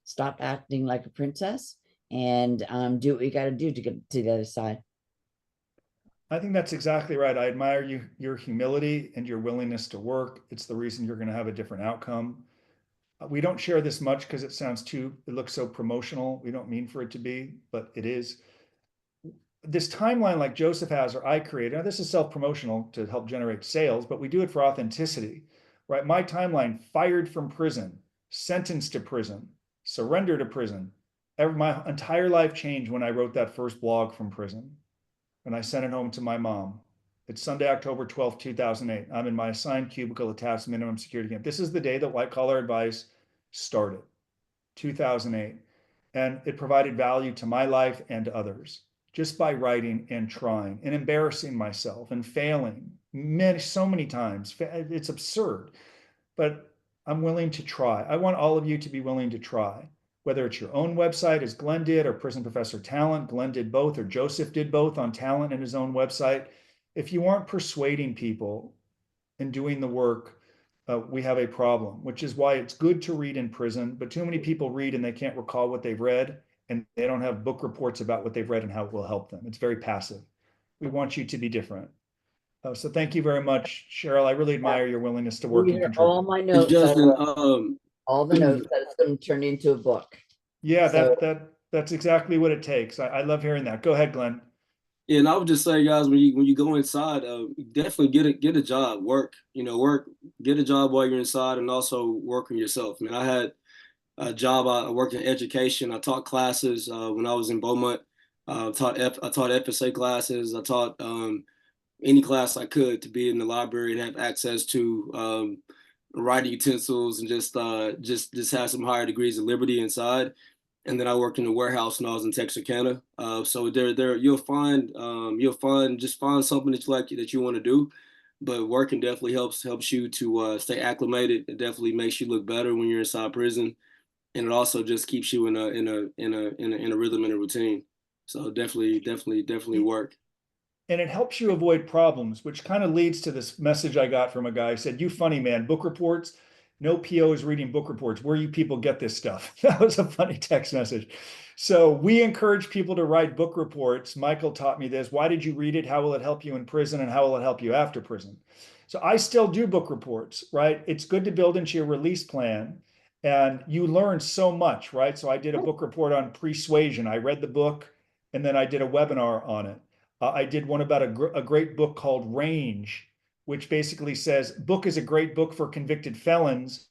stop acting like a princess, and do what you got to do to get to the other side. I think that's exactly right. I admire your humility and your willingness to work. It's the reason you're going to have a different outcome. We don't share this much because it looks so promotional. We don't mean for it to be, but it is. This timeline like Joseph has or I created, now this is self-promotional to help generate sales, but we do it for authenticity, right? My timeline: fired from prison, sentenced to prison, surrender to prison. My entire life changed when I wrote that first blog from prison, and I sent it home to my mom. It's Sunday, October 12th, 2008. I'm in my assigned cubicle attached minimum security camp. This is the day that White Collar Advice started, 2008. And it provided value to my life and to others just by writing and trying and embarrassing myself and failing so many times. It's absurd, but I'm willing to try. I want all of you to be willing to try, whether it's your own website as Glenn did, or Prison Professor Talent. Glenn did both, or Joseph did both on Talent and his own website. If you aren't persuading people and doing the work, we have a problem, which is why it's good to read in prison, but too many people read and they can't recall what they've read, and they don't have book reports about what they've read and how it will help them. It's very passive. We want you to be different. So thank you very much, Cheryl. I really admire your willingness to work and These are all contribute. my notes. Justin, All the notes that it's going to turn into a book. Yeah, So- that's exactly what it takes. I love hearing that. Go ahead, Glenn. yeah, and I would just say, guys, when you go inside, definitely get a job, work, get a job while you're inside, and also work on yourself. I mean, I had a job. I worked in education. I taught classes when I was in Beaumont. I taught FSA classes. I taught any class I could to be in the library and have access to writing utensils and just have some higher degrees of liberty inside. And then I worked in the warehouse when I was in Texarkana. So there you'll find just find something that you like, that you want to do. But working definitely helps you to stay acclimated. It definitely makes you look better when you're inside prison, and it also just keeps you in a rhythm and a routine. So definitely work. And it helps you avoid problems, which kind of leads to this message I got from a guy who said, "You funny man, book reports. No PO is reading book reports. Where you people get this stuff?" That was a funny text message. So we encourage people to write book reports. Michael taught me this. Why did you read it? How will it help you in prison? And how will it help you after prison? So I still do book reports, right? It's good to build into your release plan. And you learn so much, right? So I did a book report on persuasion. I read the book and then I did a webinar on it. I did one about a great book called Range, which basically says book is a great book for convicted felons,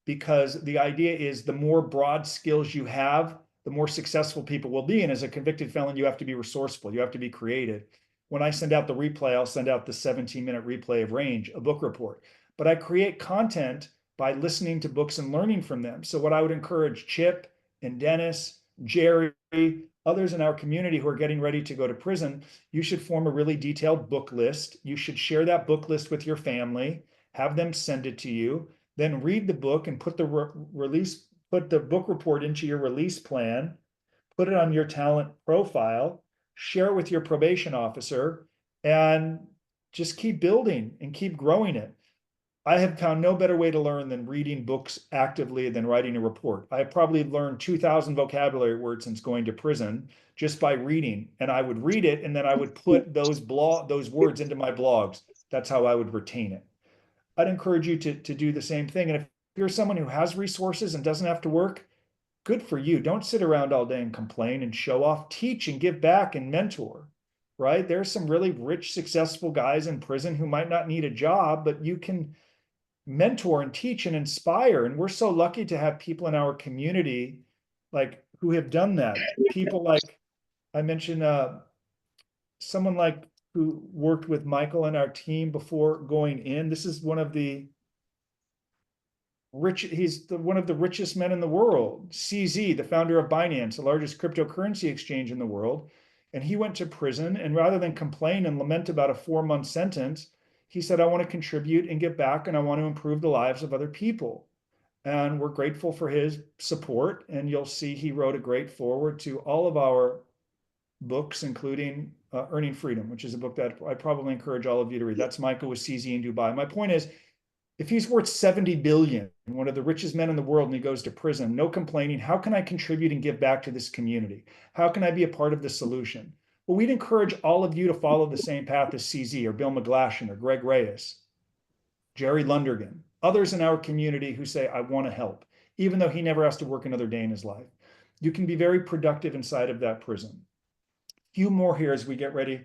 because the idea is the more broad skills you have, the more successful people will be. And as a convicted felon, you have to be resourceful. You have to be creative. When I send out the replay, I'll send out the 17-minute replay of Range, a book report. But I create content by listening to books and learning from them. So what I would encourage Chip and Dennis, Jerry, others in our community who are getting ready to go to prison, you should form a really detailed book list. You should share that book list with your family, have them send it to you, then read the book and put the book report into your release plan, put it on your talent profile, share it with your probation officer, and just keep building and keep growing it. I have found no better way to learn than reading books actively than writing a report. I have probably learned 2,000 vocabulary words since going to prison just by reading. And I would read it and then I would put those words into my blogs. That's how I would retain it. I'd encourage you to do the same thing. And if you're someone who has resources and doesn't have to work, good for you. Don't sit around all day and complain and show off. Teach and give back and mentor, right? There's some really rich, successful guys in prison who might not need a job, but you can mentor and teach and inspire. And we're so lucky to have people in our community like who have done that. People like I mentioned, someone like who worked with Michael and our team before going in. This is one of the one of the richest men in the world. CZ, the founder of Binance, the largest cryptocurrency exchange in the world. And he went to prison, and rather than complain and lament about a 4-month sentence, he said, "I want to contribute and give back, and I want to improve the lives of other people." And we're grateful for his support. And you'll see he wrote a great foreword to all of our books, including Earning Freedom, which is a book that I probably encourage all of you to read. That's Michael with CZ in Dubai. My point is, if he's worth 70 billion, one of the richest men in the world, and he goes to prison, no complaining. How can I contribute and give back to this community? How can I be a part of the solution? Well, we'd encourage all of you to follow the same path as CZ or Bill McGlashan or Greg Reyes, Jerry Lundergan, others in our community who say, I want to help, even though he never has to work another day in his life. You can be very productive inside of that prison. Few more here as we get ready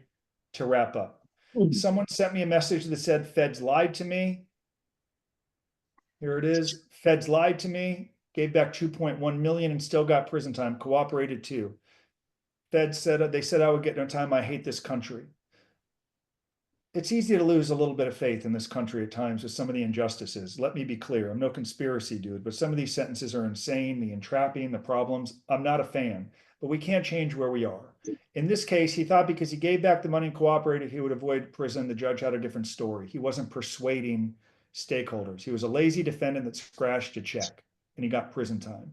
to wrap up. Someone sent me a message that said, Feds lied to me. Here it is. Feds lied to me, gave back 2.1 million and still got prison time, cooperated too. Feds said, they said I would get no time. I hate this country. It's easy to lose a little bit of faith in this country at times with some of the injustices. Let me be clear. I'm no conspiracy dude, but some of these sentences are insane, the entrapping, the problems. I'm not a fan, but we can't change where we are. In this case, he thought because he gave back the money and cooperated, he would avoid prison. The judge had a different story. He wasn't persuading stakeholders. He was a lazy defendant that scratched a check and he got prison time.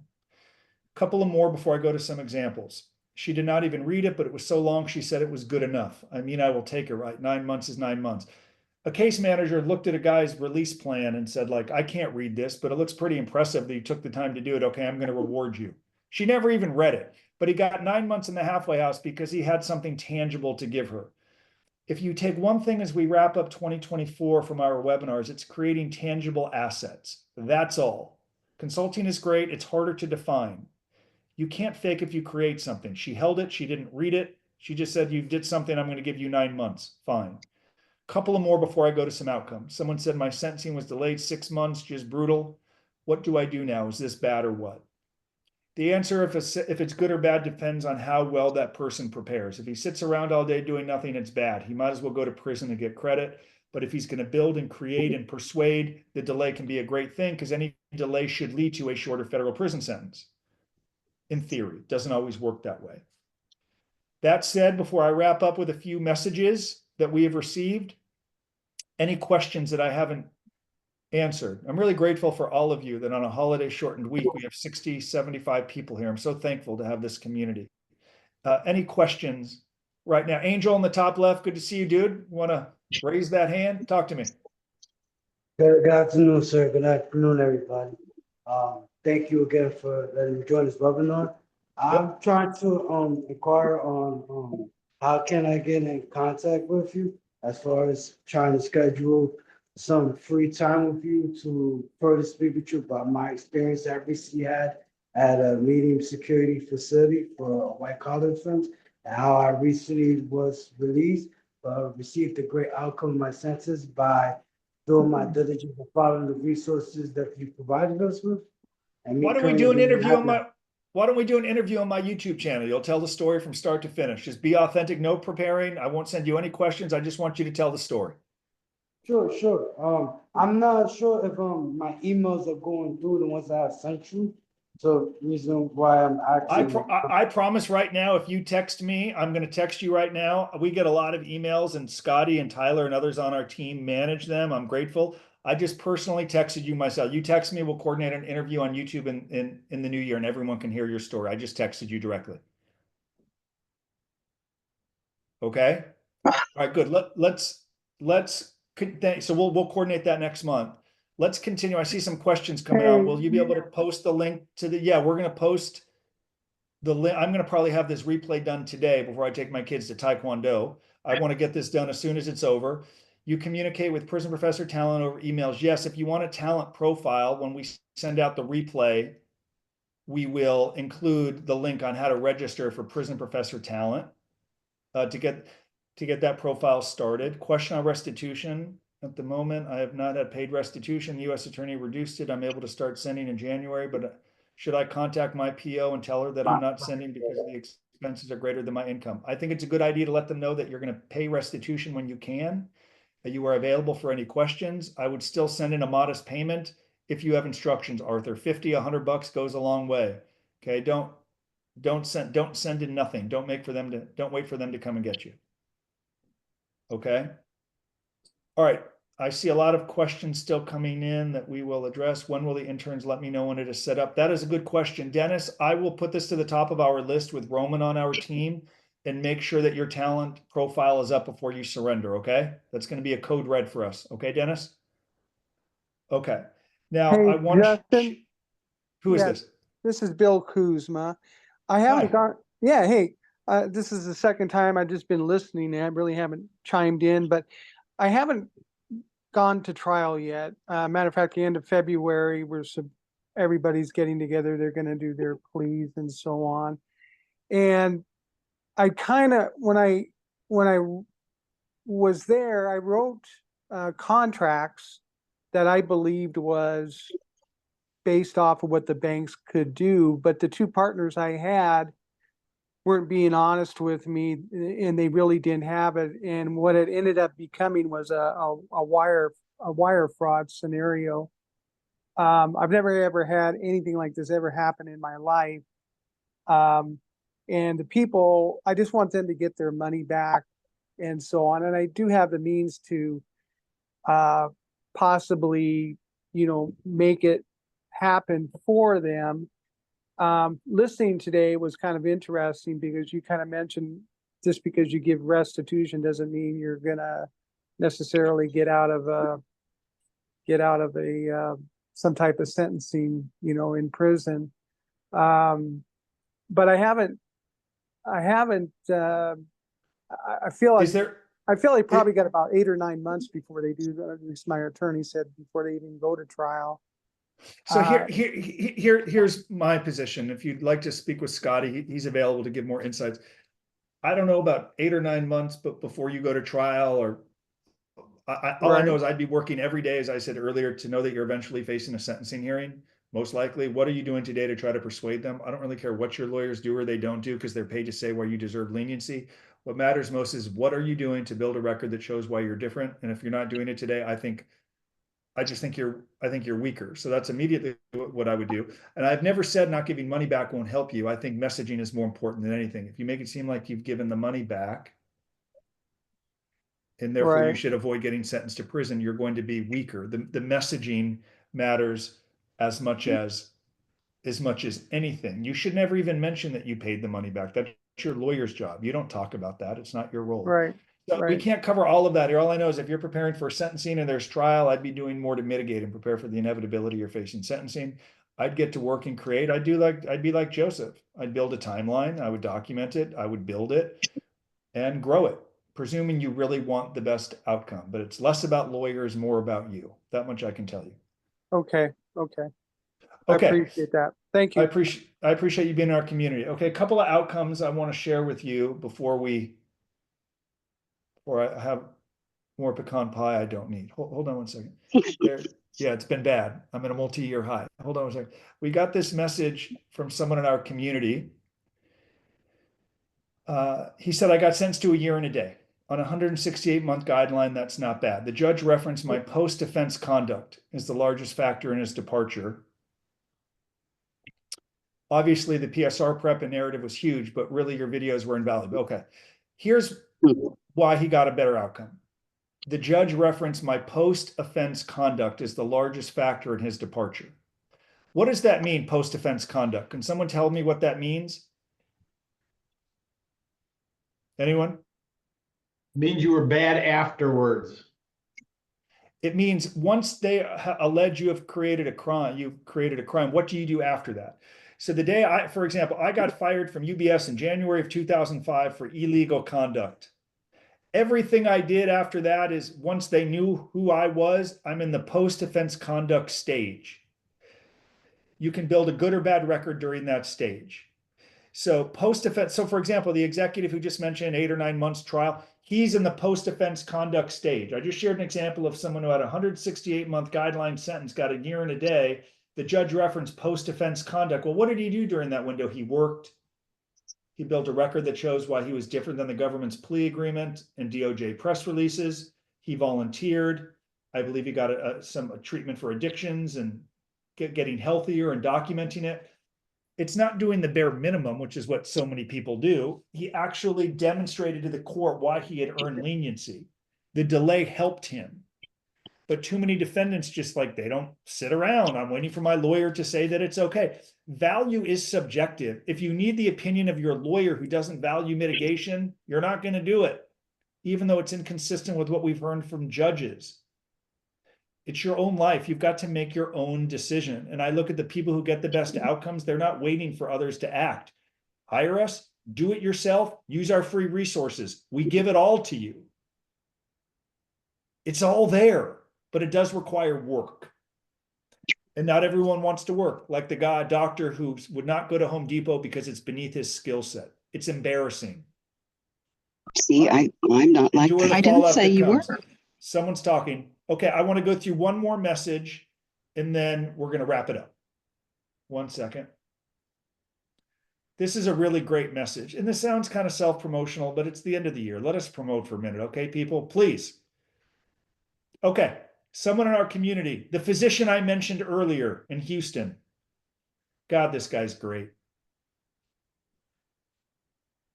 A couple of more before I go to some examples. She did not even read it, but it was so long she said it was good enough. I mean, I will take it, right? 9 months is 9 months. A case manager looked at a guy's release plan and said, like, I can't read this, but it looks pretty impressive that you took the time to do it. Okay, I'm going to reward you. She never even read it, but he got 9 months in the halfway house because he had something tangible to give her. If you take one thing as we wrap up 2024 from our webinars, it's creating tangible assets. That's all. Consulting is great. It's harder to define. You can't fake if you create something. She held it. She didn't read it. She just said, you did something. I'm going to give you 9 months. Fine. Couple of more before I go to some outcomes. Someone said my sentencing was delayed 6 months, just brutal. What do I do now? Is this bad or what? The answer, if it's good or bad, depends on how well that person prepares. If he sits around all day doing nothing, it's bad. He might as well go to prison and get credit. But if he's going to build and create and persuade, the delay can be a great thing because any delay should lead to a shorter federal prison sentence. In theory, it doesn't always work that way. That said, before I wrap up with a few messages that we have received, any questions that I haven't answered? I'm really grateful for all of you that on a holiday shortened week, we have 60, 75 people here. I'm so thankful to have this community. Any questions right now? Angel in the top left, good to see you, dude. Want to raise that hand? Talk to me. Good afternoon, sir. Good afternoon, everybody. Thank you again for letting me join this webinar. I'm trying to inquire on how can I get in contact with you as far as trying to schedule some free time with you to further speak with you about my experience I recently had at a medium security facility for white collar firms and how I recently was released, but received a great outcome of my sentence by doing my diligence and following the resources that you provided us with. And Why don't we do an interview on my YouTube channel? You'll tell the story from start to finish. Just be authentic, no preparing. I won't send you any questions. I just want you to tell the story. Sure. I'm not sure if my emails are going through, the ones I have sent you. So reason why I'm asking. I promise right now, if you text me, I'm going to text you right now. We get a lot of emails and Scotty and Tyler and others on our team manage them. I'm grateful. I just personally texted you myself. You text me, we'll coordinate an interview on YouTube in the new year and everyone can hear your story. I just texted you directly. Okay. All right, good. So we'll coordinate that next month. Let's continue. I see some questions coming out. Will you be able to post the link to yeah, we're going to post the link. I'm going to probably have this replay done today before I take my kids to Taekwondo. I want to get this done as soon as it's over. You communicate with Prison Professor Talent over emails. Yes, if you want a talent profile, when we send out the replay, we will include the link on how to register for Prison Professor Talent to get that profile started. Question on restitution. At the moment, I have not had paid restitution. The U.S. Attorney reduced it. I'm able to start sending in January, but should I contact my PO and tell her that I'm not sending because the expenses are greater than my income? I think it's a good idea to let them know that you're going to pay restitution when you can. You are available for any questions. I would still send in a modest payment if you have instructions, Arthur. 50, $100 goes a long way. Okay, don't send in nothing. Don't wait for them to come and get you. Okay. All right. I see a lot of questions still coming in that we will address. When will the interns let me know when it is set up? That is a good question. Dennis, I will put this to the top of our list with Roman on our team and make sure that your talent profile is up before you surrender, okay? That's going to be a code red for us. Okay, Dennis? Okay. Now, Hey, I want to... Justin. Who is Yeah, this? This is Bill Kuzma. I haven't got... Yeah, hey, this is the second time I've just been listening and I really haven't chimed in, but I haven't gone to trial yet. Matter of fact, the end of February, everybody's getting together. They're going to do their pleas and so on. And I kind of, when I was there, I wrote contracts that I believed was based off of what the banks could do, but the two partners I had weren't being honest with me, and they really didn't have it. And what it ended up becoming was a wire fraud scenario. I've never ever had anything like this ever happen in my life. And the people, I just want them to get their money back and so on. And I do have the means to possibly, make it happen for them. Listening today was kind of interesting because you kind of mentioned just because you give restitution doesn't mean you're gonna necessarily get out of a some type of sentencing, in prison. But I feel like they probably got about 8 or 9 months before they do. At least my attorney said before they even go to trial. So here's my position. If you'd like to speak with Scotty, he's available to give more insights. I don't know about 8 or 9 months, but before you go to trial, or all I know is I'd be working every day, as I said earlier, to know that you're eventually facing a sentencing hearing. Most likely, what are you doing today to try to persuade them? I don't really care what your lawyers do or they don't do, because they're paid to say why you deserve leniency. What matters most is what are you doing to build a record that shows why you're different. And if you're not doing it today, I think you're weaker. So that's immediately what I would do. And I've never said not giving money back won't help you. I think messaging is more important than anything. If you make it seem like you've given the money back, and therefore you should avoid getting sentenced to prison, you're going to be weaker. The messaging matters as much as anything. You should never even mention that you paid the money back. That's your lawyer's job. You don't talk about that. It's not your role. Right. So we can't cover all of that here. All I know is if you're preparing for sentencing and there's trial, I'd be doing more to mitigate and prepare for the inevitability you're facing sentencing. I'd get to work and create. I'd be like Joseph. I'd build a timeline. I would document it. I would build it and grow it, presuming you really want the best outcome. But it's less about lawyers, more about you. That much I can tell you. Okay. I appreciate that. Thank you. I appreciate you being in our community. Okay, a couple of outcomes I want to share with you before I have more pecan pie I don't need. Hold on one second. Yeah, it's been bad. I'm in a multi-year high. Hold on one second. We got this message from someone in our community. He said, I got sentenced to a year and a day. On a 168-month guideline, that's not bad. The judge referenced my post-offense conduct as the largest factor in his departure. Obviously, the PSR prep and narrative was huge, but really your videos were invaluable. Okay, here's why he got a better outcome. The judge referenced my post-offense conduct as the largest factor in his departure. What does that mean, post-offense conduct? Can someone tell me what that means? Anyone? It means you were bad afterwards. It means once they allege you have created a crime, what do you do after that? So the day for example, I got fired from UBS in January of 2005 for illegal conduct. Everything I did after that is once they knew who I was, I'm in the post-offense conduct stage. You can build a good or bad record during that stage. So post-offense, so for example, the executive who just mentioned 8 or 9 months trial, he's in the post-offense conduct stage. I just shared an example of someone who had a 168-month guideline sentence, got a year and a day. The judge referenced post-offense conduct. Well, what did he do during that window? He worked. He built a record that shows why he was different than the government's plea agreement and DOJ press releases. He volunteered. I believe he got some treatment for addictions and getting healthier and documenting it. It's not doing the bare minimum, which is what so many people do. He actually demonstrated to the court why he had earned leniency. The delay helped him. But too many defendants they don't sit around. I'm waiting for my lawyer to say that it's okay. Value is subjective. If you need the opinion of your lawyer who doesn't value mitigation, you're not going to do it, even though it's inconsistent with what we've heard from judges. It's your own life. You've got to make your own decision. And I look at the people who get the best outcomes. They're not waiting for others to act. Hire us, do it yourself, use our free resources. We give it all to you. It's all there, but it does require work. And not everyone wants to work, like the doctor who would not go to Home Depot because it's beneath his skill set. It's embarrassing. See, I'm not like Endure that. the I didn't fallout say that you were. comes. Someone's talking. Okay, I want to go through one more message and then we're going to wrap it up. 1 second. This is a really great message. And this sounds kind of self-promotional, but it's the end of the year. Let us promote for a minute, okay, people? Please. Okay, someone in our community, the physician I mentioned earlier in Houston. God, this guy's great.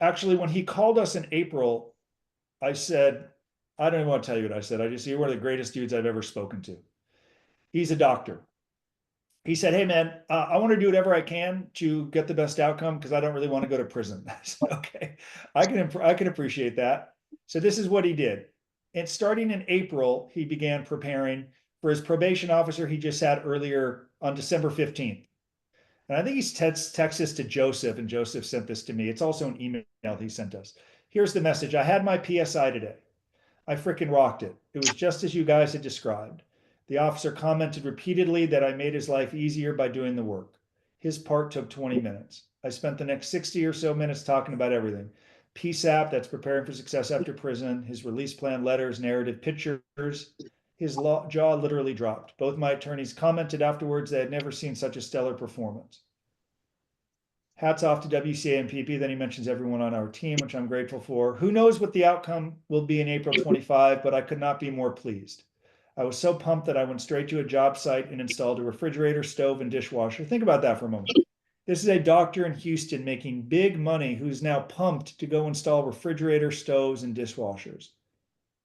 Actually, when he called us in April, I said, I don't even want to tell you what I said. I just, you're one of the greatest dudes I've ever spoken to. He's a doctor. He said, hey, man, I want to do whatever I can to get the best outcome because I don't really want to go to prison. I said, okay, I can appreciate that. So this is what he did. And starting in April, he began preparing for his probation officer he just had earlier on December 15th. And I think he's texted this to Joseph, and Joseph sent this to me. It's also an email he sent us. Here's the message. I had my PSI today. I freaking rocked it. It was just as you guys had described. The officer commented repeatedly that I made his life easier by doing the work. His part took 20 minutes. I spent the next 60 or so minutes talking about everything. PSAP, that's preparing for success after prison, his release plan letters, narrative, pictures. His jaw literally dropped. Both my attorneys commented afterwards they had never seen such a stellar performance. Hats off to WCA and PP. Then he mentions everyone on our team, which I'm grateful for. Who knows what the outcome will be in April 25, but I could not be more pleased. I was so pumped that I went straight to a job site and installed a refrigerator, stove, and dishwasher. Think about that for a moment. This is a doctor in Houston making big money who's now pumped to go install refrigerator, stoves, and dishwashers.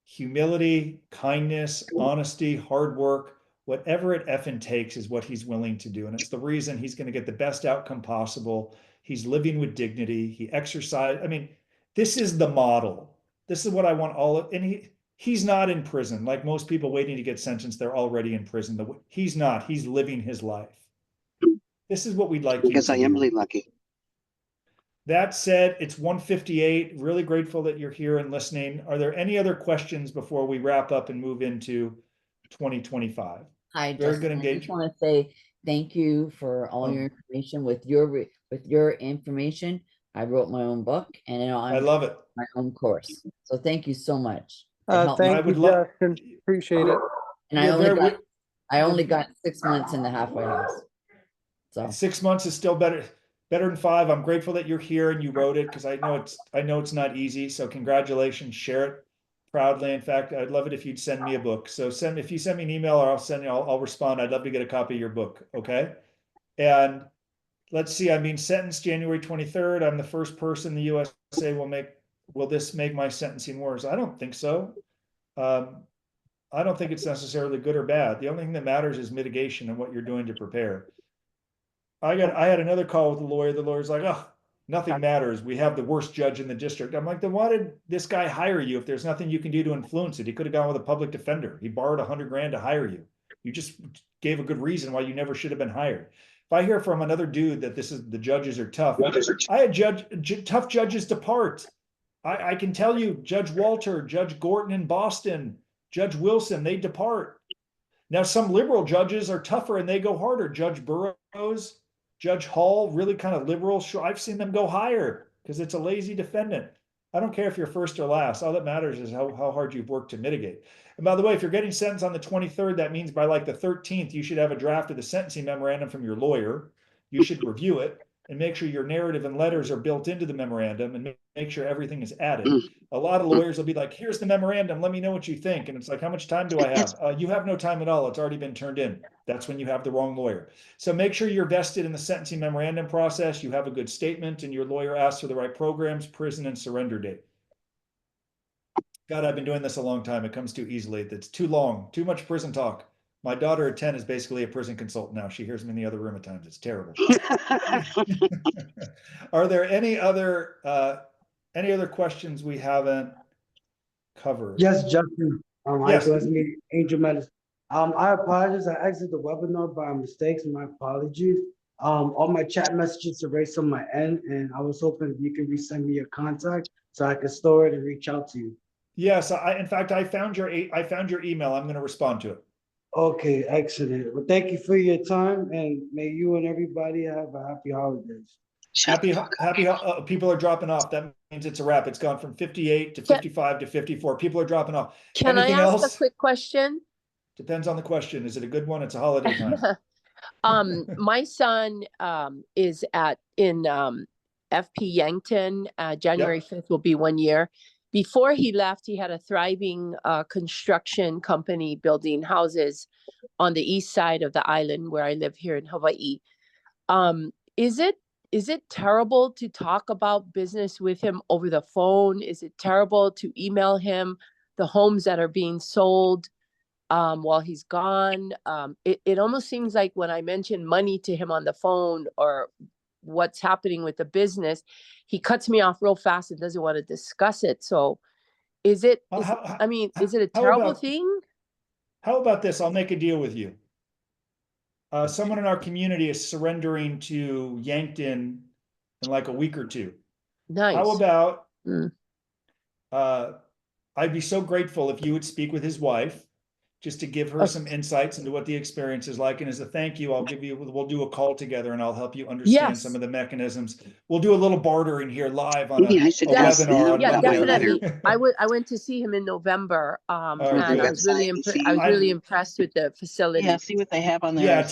Humility, kindness, honesty, hard work, whatever it effing takes is what he's willing to do. And it's the reason he's going to get the best outcome possible. He's living with dignity. He exercised. I mean, this is the model. This is what I want all of, and he's not in prison. Like most people waiting to get sentenced, they're already in prison. He's not. He's living his life. This is what we'd like you to do. Because I am really lucky. That said, it's 1:58. Really grateful that you're here and listening. Are there any other questions before we wrap up and move into 2025? Hi, Very Justin. good I just engagement. want to say thank you for all your information. With your information, I wrote my own book, and now I I'm love it. my own course. So thank you so much. It helped me. I Thank you, would love. Justin. Appreciate it. And I only got 6 months in the halfway house. So 6 months is still better than 5. I'm grateful that you're here and you wrote it because I know it's not easy. So congratulations, share it proudly. In fact, I'd love it if you'd send me a book. So if you send me an email or I'll respond. I'd love to get a copy of your book. Okay. And let's see, I'm being sentenced January 23rd. I'm the first person in the USA will this make my sentencing worse? I don't think so. I don't think it's necessarily good or bad. The only thing that matters is mitigation and what you're doing to prepare. I had another call with the lawyer. The lawyer's like, oh, nothing matters. We have the worst judge in the district. I'm like, then why did this guy hire you if there's nothing you can do to influence it? He could have gone with a public defender. He borrowed $100,000 to hire you. You just gave a good reason why you never should have been hired. If I hear from another dude that the judges are tough, I had tough judges depart. I can tell you, Judge Walter, Judge Gorton in Boston, Judge Wilson, they depart. Now, some liberal judges are tougher and they go harder. Judge Burroughs, Judge Hall, really kind of liberal. Sure, I've seen them go higher because it's a lazy defendant. I don't care if you're first or last. All that matters is how hard you've worked to mitigate. And by the way, if you're getting sentenced on the 23rd, that means by like the 13th, you should have a draft of the sentencing memorandum from your lawyer. You should review it and make sure your narrative and letters are built into the memorandum and make sure everything is added. A lot of lawyers will be like, here's the memorandum. Let me know what you think. And it's like, how much time do I have? You have no time at all. It's already been turned in. That's when you have the wrong lawyer. So make sure you're vested in the sentencing memorandum process. You have a good statement and your lawyer asks for the right programs, prison, and surrender date. God, I've been doing this a long time. It comes too easily. It's too long, too much prison talk. My daughter at 10 is basically a prison consultant now. She hears me in the other room at times. It's terrible. Are there any other questions we haven't covered? Yes, Justin. Yes. It's me, Angel Medicine. I apologize. I exited the webinar by mistake. My apologies. All my chat messages erased on my end, and I was hoping if you could resend me your contact so I could store it and reach out to you. Yes, in fact, I found your email. I'm going to respond to it. Okay, excellent. Well, thank you for your time, and may you and everybody have a happy holidays. People are dropping off. That means it's a wrap. It's gone from 58 to 55 to 54. People are dropping off. Can Anything I ask else? a quick question? Depends on the question. Is it a good one? It's a holiday time. My son is in FP Yankton. January 5th will be 1 year. Before he left, he had a thriving construction company building houses on the east side of the island where I live here in Hawaii. Is it terrible to talk about business with him over the phone? Is it terrible to email him the homes that are being sold while he's gone? It almost seems like when I mention money to him on the phone or what's happening with the business, he cuts me off real fast and doesn't want to discuss it. So is it a terrible thing? How about this? I'll make a deal with you. Someone in our community is surrendering to Yankton in like a week or two. Nice. How about I'd be so grateful if you would speak with his wife just to give her some insights into what the experience is like. And as a thank you, we'll do a call together and I'll help you understand some of the mechanisms. We'll do a little bartering here live on a webinar on yeah, Monday. definitely. I went to see him in November, and I was really impressed with the facility. Yeah, see what they have on there.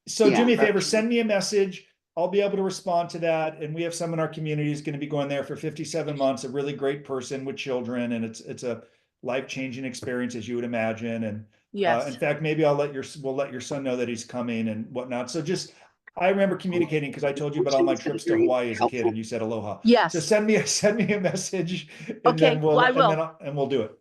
So do me a favor, send me a message. I'll be able to respond to that. And we have some in our community who's going to be going there for 57 months, a really great person with children. And it's a life-changing experience, as you would imagine. And in fact, maybe we'll let your son know that he's coming and whatnot. So I remember communicating because I told you about all my trips to Hawaii as a kid, and you said aloha. Yes. So send me a message, and then we'll do it.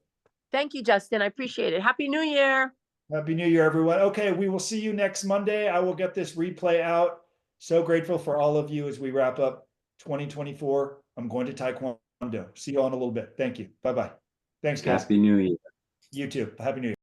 Thank you, Justin. I appreciate it. Happy New Year. Happy New Year, everyone. Okay, we will see you next Monday. I will get this replay out. So grateful for all of you as we wrap up 2024. I'm going to Taekwondo. See you all in a little bit. Thank you. Bye-bye. Thanks, guys. Happy New Year. You too. Happy New Year.